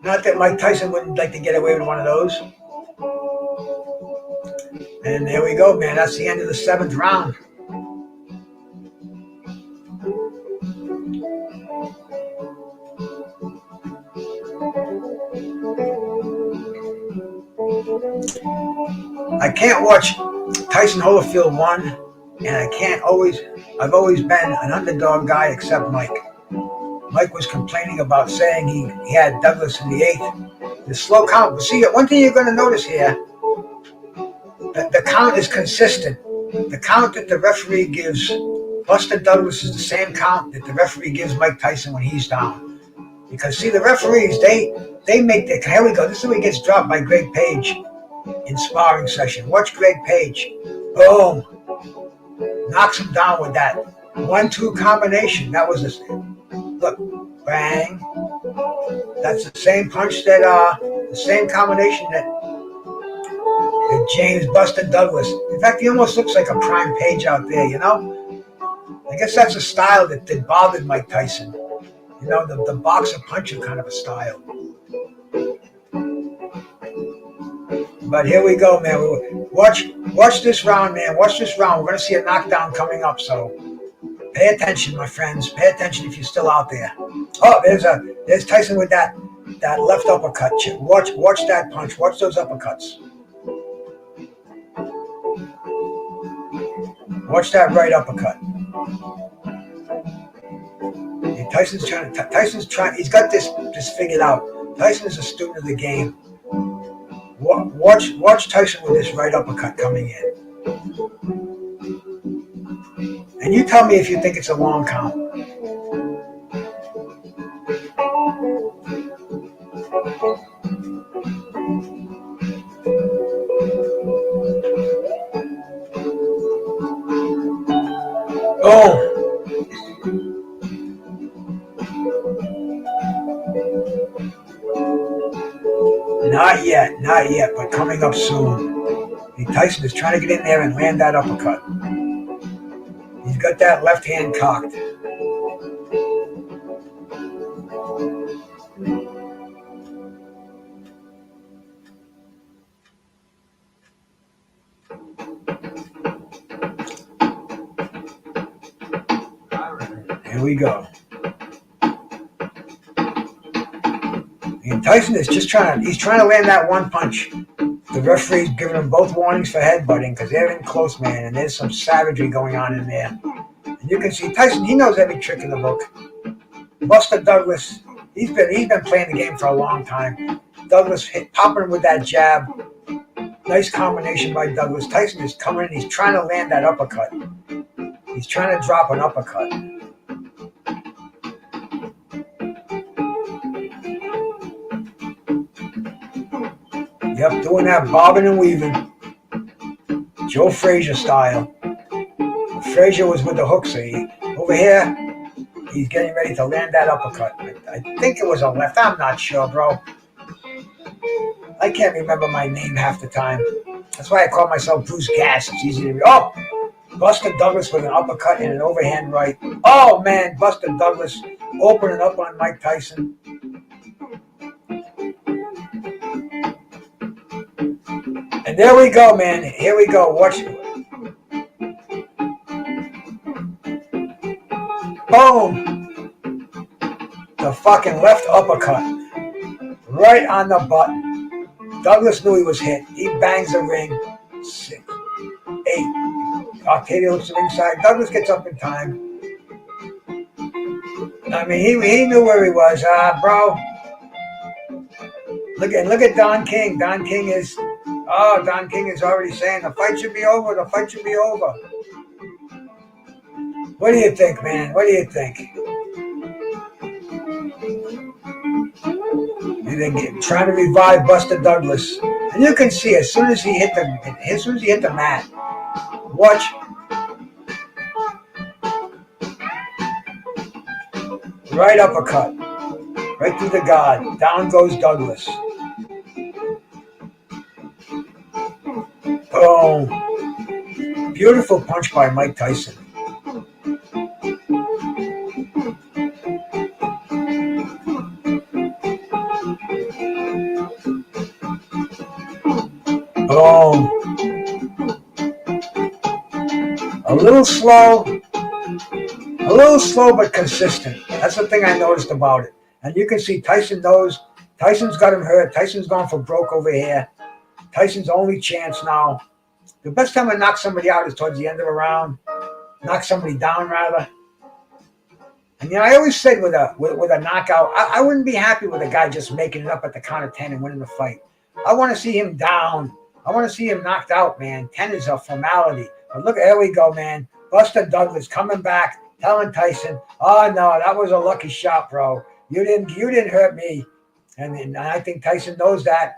Not that Mike Tyson wouldn't like to get away with one of those. And there we go, man. That's the end of the 7th round. I can't watch Tyson Holyfield 1. And I've always been an underdog guy except Mike. Mike was complaining about saying he had Douglas in the 8th. The slow count. See, one thing you're going to notice here, the count is consistent. The count that the referee gives Buster Douglas is the same count that the referee gives Mike Tyson when he's down. Because, see, the referees, they make their... Here we go. This is where he gets dropped by Greg Page in sparring session. Watch Greg Page. Boom. Knocks him down with that 1-2 combination. That was look, bang. That's the same punch the same combination that James Buster Douglas. In fact, he almost looks like a prime Page out there, you know? I guess that's a style that bothered Mike Tyson. You know, the boxer puncher kind of a style. But here we go, man. Watch this round, man. Watch this round. We're going to see a knockdown coming up, so pay attention, my friends. Pay attention if you're still out there. Oh, there's Tyson with that left uppercut. Watch that punch. Watch those uppercuts. Watch that right uppercut. And Tyson's trying. He's got this figured out. Tyson is a student of the game. Watch Tyson with this right uppercut coming in. And you tell me if you think it's a long count. Oh. Not yet, but coming up soon. Tyson is trying to get in there and land that uppercut. He's got that left hand cocked. Here we go. And Tyson is just trying to land that one punch. The referee's giving him both warnings for headbutting because they're in close, man, and there's some savagery going on in there. And you can see Tyson, he knows every trick in the book. Buster Douglas, he's been playing the game for a long time. Douglas popping him with that jab. Nice combination by Douglas. Tyson is coming in. He's trying to land that uppercut. He's trying to drop an uppercut. Yep, doing that bobbing and weaving. Joe Frazier style. Frazier was with the hook, see? Over here, he's getting ready to land that uppercut. I think it was a left. I'm not sure, bro. I can't remember my name half the time. That's why I call myself Bruce Gas. It's easy to read. Oh! Buster Douglas with an uppercut and an overhand right. Oh, man, Buster Douglas opening up on Mike Tyson. And there we go, man. Here we go. Watch it. Boom! The fucking left uppercut. Right on the button. Douglas knew he was hit. He bangs the ring. 6, 8. Octavio hooks the ringside. Douglas gets up in time. I mean, he knew where he was, bro. Look at Don King. Don King is already saying the fight should be over. The fight should be over. What do you think, man? What do you think? You think trying to revive Buster Douglas, and you can see as soon as he hit the mat. Watch. Right uppercut. Right through the guard. Down goes Douglas. Boom. Beautiful punch by Mike Tyson. Boom. A little slow but consistent. That's the thing I noticed about it. And you can see Tyson knows. Tyson's got him hurt. Tyson's gone for broke over here. Tyson's only chance now. The best time to knock somebody out is towards the end of a round. Knock somebody down, rather. And I always said with a knockout, I wouldn't be happy with a guy just making it up at the count of 10 and winning the fight. I want to see him down. I want to see him knocked out, man. 10 is a formality. But look, there we go, man. Buster Douglas coming back, telling Tyson, "Oh no, that was a lucky shot, bro. You didn't hurt me." And I think Tyson knows that.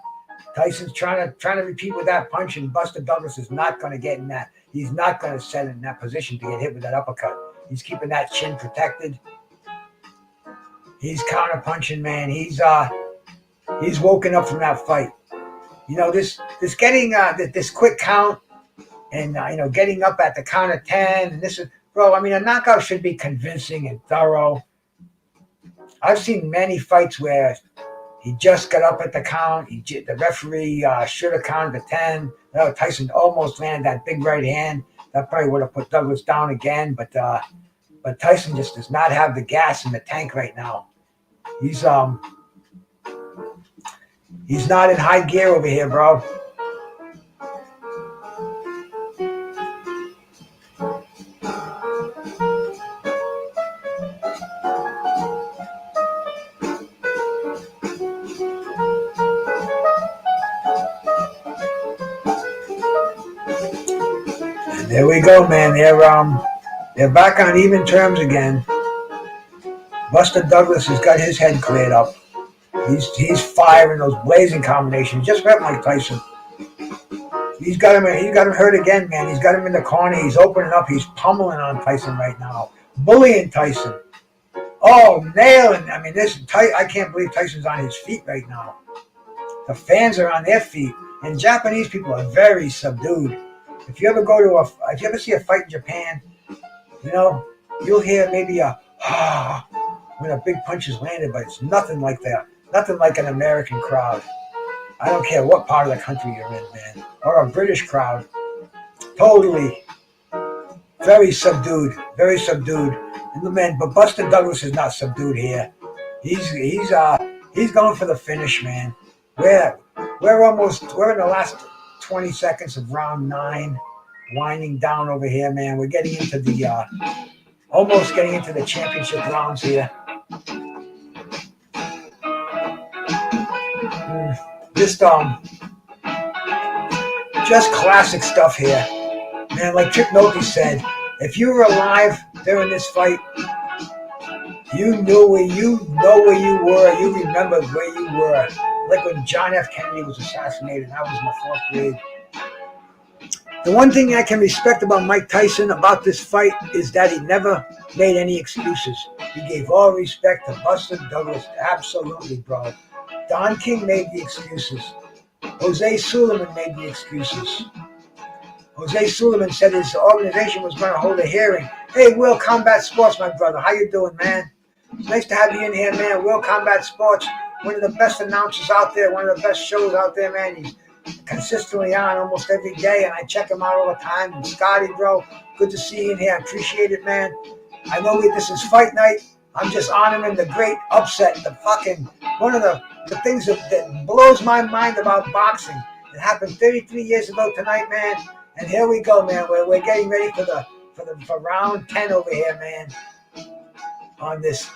Tyson's trying to repeat with that punch, and Buster Douglas is not going to get in that. He's not going to set in that position to get hit with that uppercut. He's keeping that chin protected. He's counter punching, man. He's woken up from that fight. This getting this quick count and getting up at the count of 10, and this is, bro. I mean, a knockout should be convincing and thorough. I've seen many fights where he just got up at the count. The referee should have counted to 10. Tyson almost landed that big right hand. That probably would have put Douglas down again. But Tyson just does not have the gas in the tank right now. He's not in high gear over here, bro. There we go, man. They're back on even terms again. Buster Douglas has got his head cleared up. He's firing those blazing combinations. Just hurt Mike Tyson. He's got him hurt again, man. He's got him in the corner. He's opening up. He's pummeling on Tyson right now, bullying Tyson. Oh, nailing! I mean, I can't believe Tyson's on his feet right now. The fans are on their feet, and Japanese people are very subdued. If you ever see a fight in Japan, you'll hear maybe a when a big punch is landed, but it's nothing like that. Nothing like an American crowd. I don't care what part of the country you're in, man. Or a British crowd. Totally. Very subdued. Very subdued. But Buster Douglas is not subdued here. He's going for the finish, man. We're in the last 20 seconds of round 9, winding down over here, man. We're getting into the almost getting into the championship rounds here. Just classic stuff here. Man, like Trick Nolte said, if you were alive during this fight, you know where you were. You remember where you were. Like when John F. Kennedy was assassinated, I was in the 4th grade. The one thing I can respect about Mike Tyson about this fight is that he never made any excuses. He gave all respect to Buster Douglas. Absolutely, bro. Don King made the excuses. Jose Sullivan made the excuses. Jose Sullivan said his organization was going to hold a hearing. Hey, Will Combat Sports, my brother. How you doing, man? Nice to have you in here, man. Will Combat Sports, one of the best announcers out there, one of the best shows out there, man. He's consistently on almost every day, and I check him out all the time. And Scotty, bro, good to see you in here. I appreciate it, man. I know this is fight night. I'm just honoring the great upset, one of the things that blows my mind about boxing. It happened 33 years ago tonight, man. And here we go, man. We're getting ready for round 10 over here, man. On this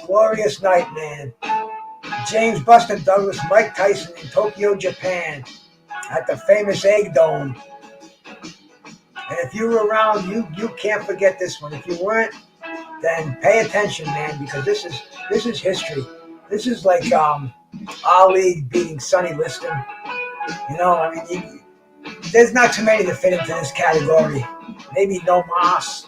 glorious night, man. James Buster Douglas, Mike Tyson in Tokyo, Japan, at the famous Egg Dome. And if you were around, you can't forget this one. If you weren't, then pay attention, man, because this is history. This is like Ali beating Sonny Liston. You know, I mean, there's not too many that fit into this category. Maybe No Mas.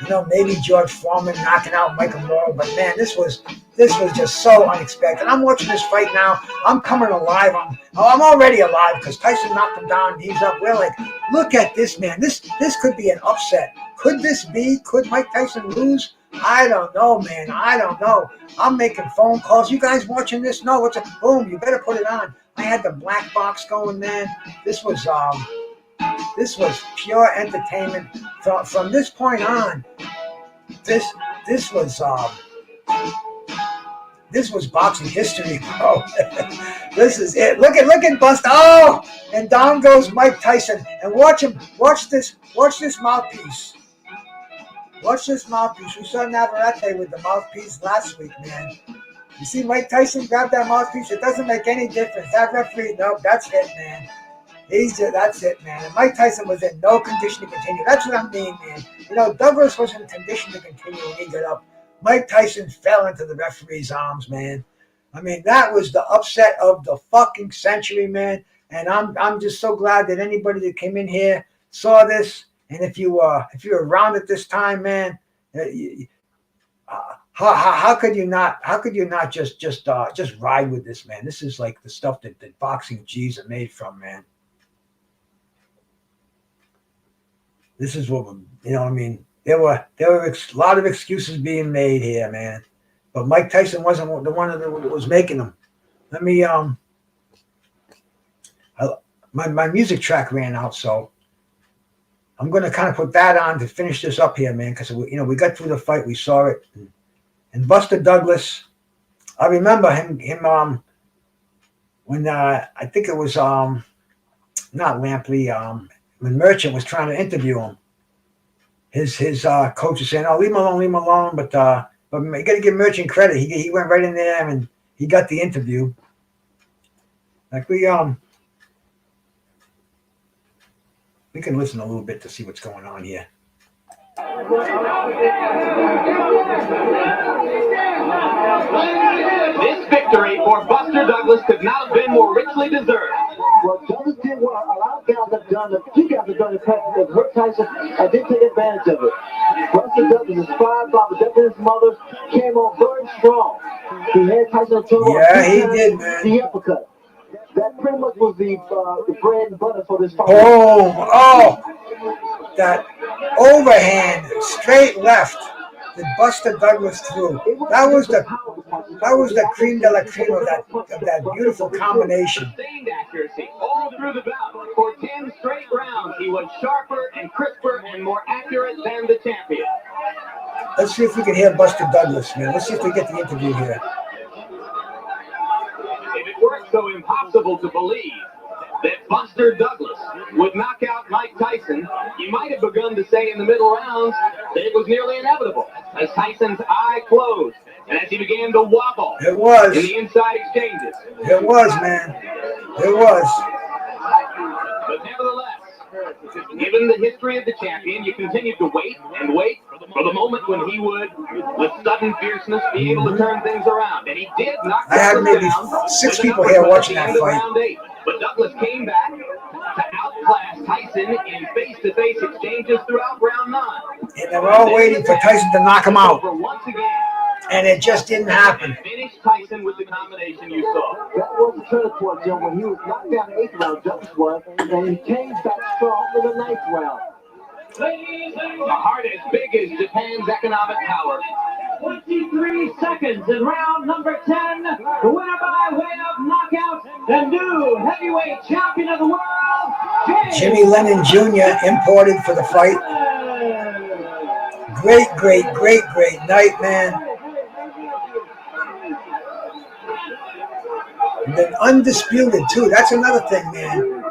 You know, maybe George Foreman knocking out Michael Morrow, but man, this was just so unexpected. I'm watching this fight now. I'm coming alive. I'm already alive because Tyson knocked him down. He's up. We're like, look at this, man. This could be an upset. Could Mike Tyson lose? I don't know, man. I don't know. I'm making phone calls. You guys watching this? No, boom, you better put it on. I had the black box going, man. This was pure entertainment. From this point on, this was boxing history, bro. This is it. Look at Buster. Oh, and down goes Mike Tyson. And watch this mouthpiece. Watch this mouthpiece. We saw Navarrete with the mouthpiece last week, man. You see Mike Tyson grab that mouthpiece? It doesn't make any difference. That referee, nope, that's it, man. That's it, man. And Mike Tyson was in no condition to continue. That's what I mean, man. You know, Douglas was in condition to continue when he got up. Mike Tyson fell into the referee's arms, man. I mean, that was the upset of the fucking century, man. And I'm just so glad that anybody that came in here saw this. And if you're around at this time, man, how could you not just ride with this, man? This is like the stuff that boxing G's are made from, man. This is what, you know, I mean, there were a lot of excuses being made here, man. But Mike Tyson wasn't the one that was making them. Let me, my music track ran out, so I'm going to kind of put that on to finish this up here, man, because, you know, we got through the fight. We saw it. And Buster Douglas, I remember him when I think it was not Lampley, when Merchant was trying to interview him. His coach was saying, "Oh, leave him alone." But you got to give Merchant credit. He went right in there and he got the interview. Like we can listen a little bit to see what's going on here. This victory for Buster Douglas could not have been more richly deserved. Well, Douglas did what a lot of guys have done. A few guys have done in practice that hurt Tyson and didn't take advantage of it. Buster Douglas, inspired by the death of his mother, came on very strong. He had Tyson trouble. Yeah, he did, man. The uppercut. That pretty much was the bread and butter for this fight. Oh, that overhand, straight left that Buster Douglas threw. That was the cream de la cream of that beautiful combination. Sustained accuracy all through the bout. For 10 straight rounds, he was sharper and crisper and more accurate than the champion. Let's see if we can hear Buster Douglas, man. Let's see if we get the interview here. If it weren't so impossible to believe that Buster Douglas would knock out Mike Tyson, you might have begun to say in the middle rounds that it was nearly inevitable as Tyson's eye closed and as he began to wobble in the inside exchanges. It was, man. It was. But Nevertheless, given the history of the champion, you continued to wait and wait for the moment when he would, with sudden fierceness, be able to turn things around. And he did knock I had Douglas maybe down 6 with an people here uppercut watching at that the end of fight. round 8. But Douglas came back to outclass Tyson in face-to-face exchanges throughout round 9. And they're all waiting for Tyson to knock him out. Once again. And it just didn't happen. Finish Tyson with the combination you saw. That was the turning point, Jim, when he was knocked down in the 8th round, Douglas was, and he came back strong in the 9th round. A heart as big as Japan's economic power. 23 seconds in round number 10. The winner by way of knockout, the new heavyweight champion of the world, Jimmy Lennon Jr. imported for the fight. Great night, man. And then undisputed too. That's another thing, man.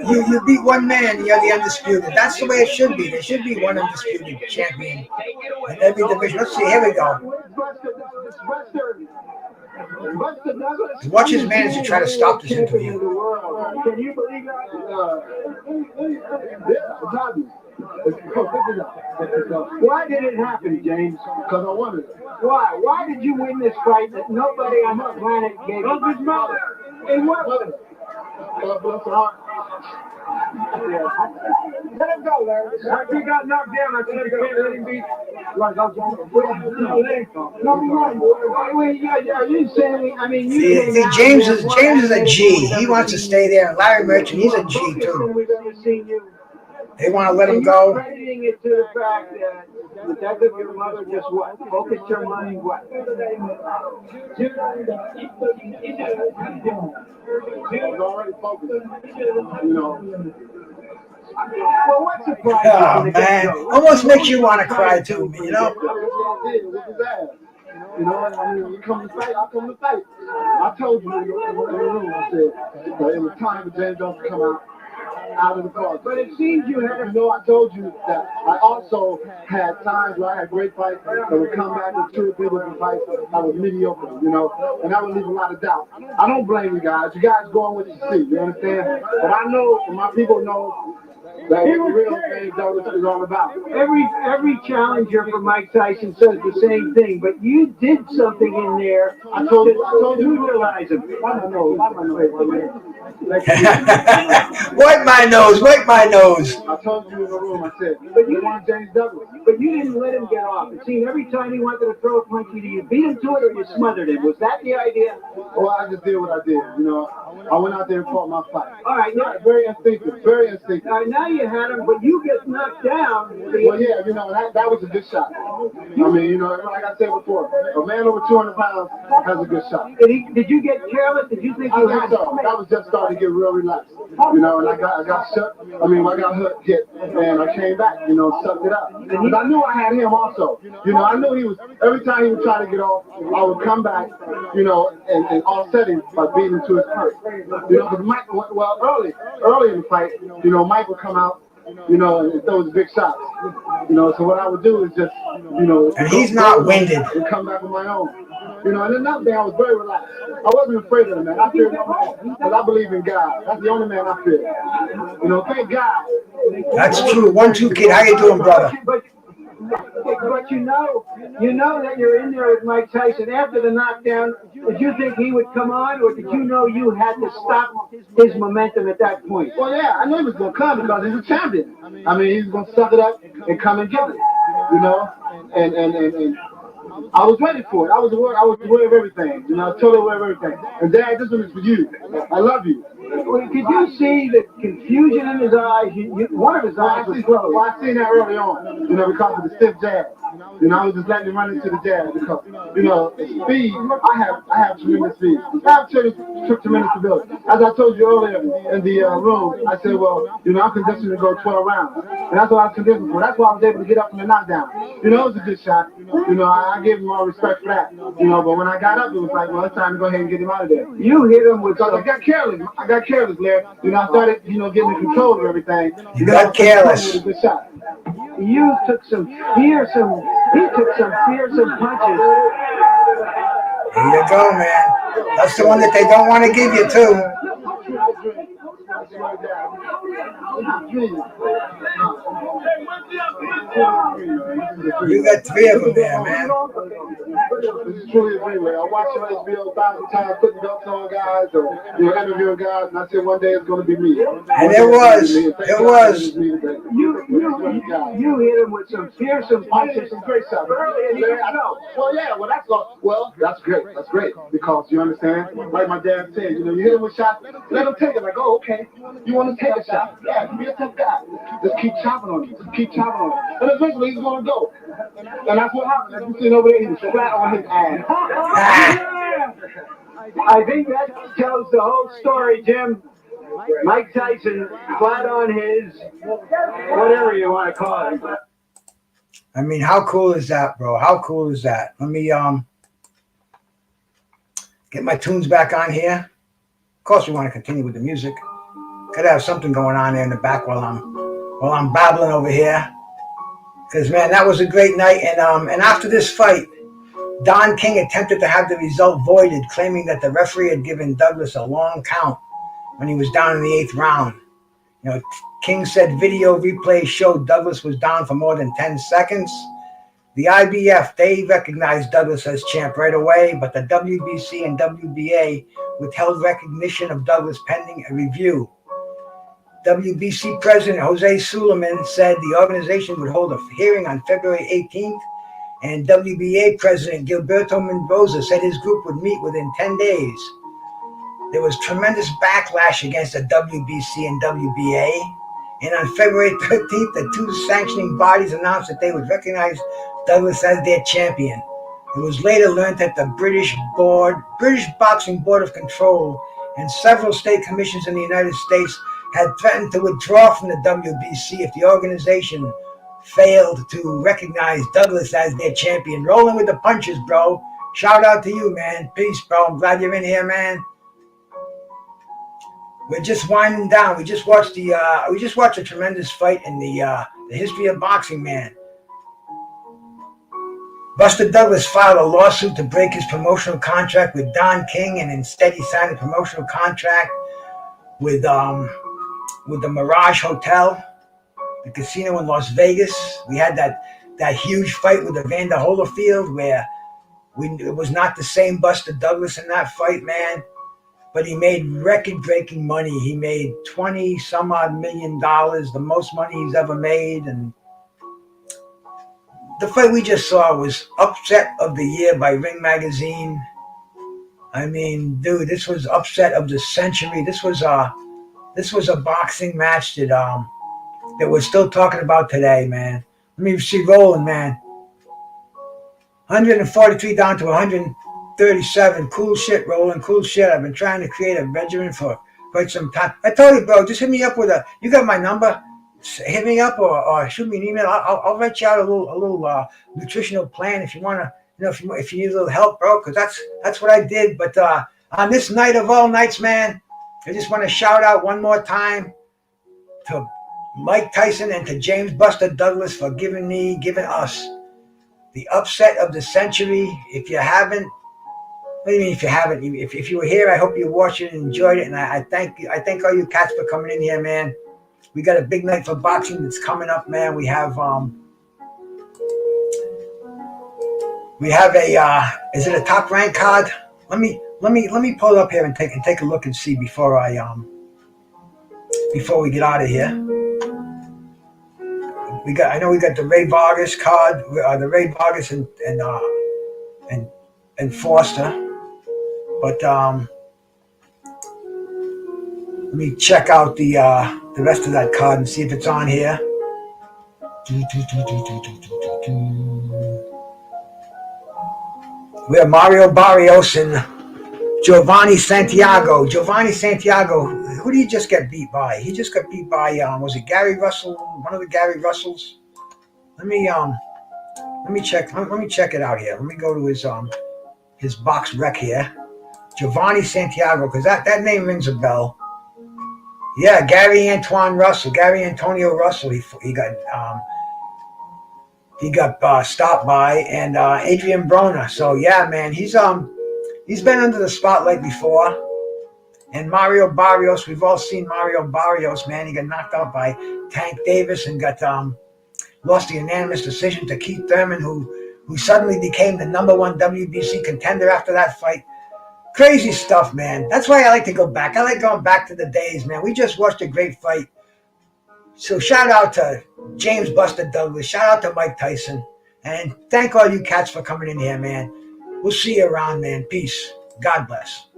You beat one man, and you're the undisputed. That's the way it should be. There should be one undisputed champion in every division. Let's see. Here we go. Watch his manager try to stop this interview. Can you believe that? Why did it happen, James? Because I wanted it. Why? Why did you win this fight that nobody on the planet gave you? His mother. And what? Bless her heart. Let him go, Larry. After he got knocked down, I said, you can't let him beat. Like, no, are you saying? I mean, See, James is a G. He wants to stay there. And Larry Merchant, he's a G too. We've ever seen you. They want to let him go. Crediting it to the fact that the death of your mother just what? Focused your money what? I was already focused. You know. Well, what surprised you? Oh, man. Almost makes you want to cry too, you know? You know, I mean, you come to fight, I come to fight. I told you in the room, I said, it was time for James Jones to come out of the car. But it seems you had, you know, I told you that I also had times where I had great fights that would come back with 2 or 3 different fights that was mediocre, you know, and that would leave a lot of doubt. I don't blame you guys. You guys go on what you see, you understand? But I know, and my people know, that's what the real thing Douglas is all about. Every challenger for Mike Tyson says the same thing, but you did something in there. I told you neutralize him. Wipe my nose. Wipe my nose. I told you in the room, I said, but you want James Douglas, but you didn't let him get off. It seemed every time he wanted to throw a punch, either you beat him to it or you smothered him. Was that the idea? Well, I just did what I did, you know. I went out there and fought my fight. All right, yeah. Very instinctive, very instinctive. All right, now you had him, but you get knocked down. Well, yeah, you know, that was a good shot. I mean, you know, like I said before, a man over 200 pounds has a good shot. Did you get careless? Did you think you had so? That was just starting to get real relaxed. You know, and I got shut. I mean, I got hit, and I came back, you know, sucked it up. And I knew I had him also. You know, I knew he was, every time he would try to get off, I would come back, you know, and offset him by beating him to his hurt. You know, because Mike, well, early in the fight, you know, Mike would come out, you know, and throw his big shots. You know, so what I would do is just, you know, and he's not winded. And come back with my own. You know, and another thing, I was very relaxed. I wasn't afraid of the man. I feared no man, because I believe in God. That's the only man I fear. You know, thank God. That's true. 1-2 kid, how you doing, brother? But you know that you're in there with Mike Tyson after the knockdown. Did you think he would come on, or did you know you had to stop his momentum at that point? Well, yeah, I knew he was going to come because he's a champion. I mean, he's going to suck it up and come and get it. You know, and I was ready for it. I was aware of everything. You know, I was totally aware of everything. And Dad, this one is for you. I love you. Could you see the confusion in his eyes? One of his eyes was closed. Well, I seen that early on, you know, because of the stiff jab. You know, I was just letting him run into the jab because, you know, speed, I have tremendous speed. I have tremendous ability. As I told you earlier in the room, I said, well, you know, I'm conditioned to go 12 rounds. And that's what I was conditioned for. That's why I was able to get up from the knockdown. You know, it was a good shot. You know, I gave him all respect for that. You know, but when I got up, it was like, well, it's time to go ahead and get him out of there. You hit him with, because I got careless, Larry. You know, I started, you know, getting in control of everything. You got careless. It was a good shot. You took some fearsome punches. Here you go, man. That's the one that they don't want to give you, too. You got 3 of them there, man. This is truly a dream, man. I watched your HBO 1,000 times, putting belts on guys or interviewing guys, and I said one day it's going to be me. And it was. You hit him with some fearsome punches, some great stuff. Early, and I know. Well, yeah, that's great. That's great because you understand. Like my dad said, you hit him with shots, let him take it. Like, oh, okay, you want to take a shot? Yeah, be a tough guy. Just keep chopping on him. Just keep chopping on him, and eventually he's going to go. And that's what happened. As you see over there, he was flat on his ass. I think that tells the whole story, Jim. Mike Tyson flat on his, whatever you want to call it. I mean, how cool is that, bro? How cool is that? Let me get my tunes back on here. Of course, we want to continue with the music. Gotta have something going on there in the back while I'm babbling over here. Because man, that was a great night. And after this fight, Don King attempted to have the result voided, claiming that the referee had given Douglas a long count when he was down in the 8th round. King said video replays showed Douglas was down for more than 10 seconds. The IBF, they recognized Douglas as champ right away, but the WBC and WBA withheld recognition of Douglas pending a review. WBC President Jose Suleiman said the organization would hold a hearing on February 18th, and WBA President Gilberto Mendoza said his group would meet within 10 days. There was tremendous backlash against the WBC and WBA, and on February 13th, the 2 sanctioning bodies announced that they would recognize Douglas as their champion. It was later learned that the British Boxing Board of Control, and several state commissions in the United States had threatened to withdraw from the WBC if the organization failed to recognize Douglas as their champion. Rolling with the punches, bro. Shout out to you, man. Peace, bro. I'm glad you're in here, man. We're just winding down. We just watched a tremendous fight in the history of boxing, man. Buster Douglas filed a lawsuit to break his promotional contract with Don King, and instead he signed a promotional contract with the Mirage Hotel, the casino in Las Vegas. We had that huge fight with Evander Holyfield where it was not the same Buster Douglas in that fight, man. But he made record-breaking money. He made $20-some-odd million, the most money he's ever made. And the fight we just saw was Upset of the Year by Ring Magazine. I mean, dude, this was Upset of the Century. This was a boxing match that we're still talking about today, man. Let me see rolling, man. 143 down to 137. Cool shit, rolling. Cool shit. I've been trying to create a regimen for quite some time. I told you, bro, just hit me up you got my number. Hit me up or shoot me an email. I'll write you out a little nutritional plan if you want to, if you need a little help, bro, because that's what I did. But on this night of all nights, man, I just want to shout out one more time to Mike Tyson and to James Buster Douglas for giving us the upset of the century. If you haven't, what do you mean if you haven't? If you were here, I hope you watched it and enjoyed it. And I thank all you cats for coming in here, man. We got a big night for boxing that's coming up, man. We have is it a top rank card? Let me pull it up here and take a look and see before we get out of here. I know we got the Ray Vargas card, the Ray Vargas and Foster, but let me check out the rest of that card and see if it's on here. We have Mario Barrios and Giovanni Santiago. Giovanni Santiago, who did he just get beat by? He just got beat by was it Gary Russell? One of the Gary Russells. Let me check it out here. Let me go to his box rec here. Giovanni Santiago, because that name rings a bell. Yeah, Gary Antonio Russell. He got stopped by, and Adrian Broner. So yeah, man, he's been under the spotlight before. And Mario Barrios, we've all seen Mario Barrios, man. He got knocked out by Tank Davis and got lost the unanimous decision to Keith Thurman, who suddenly became the #1 WBC contender after that fight. Crazy stuff, man. That's why I like to go back. I like going back to the days, man. We just watched a great fight. So shout out to James Buster Douglas. Shout out to Mike Tyson. And thank all you cats for coming in here, man. We'll see you around, man. Peace. God bless.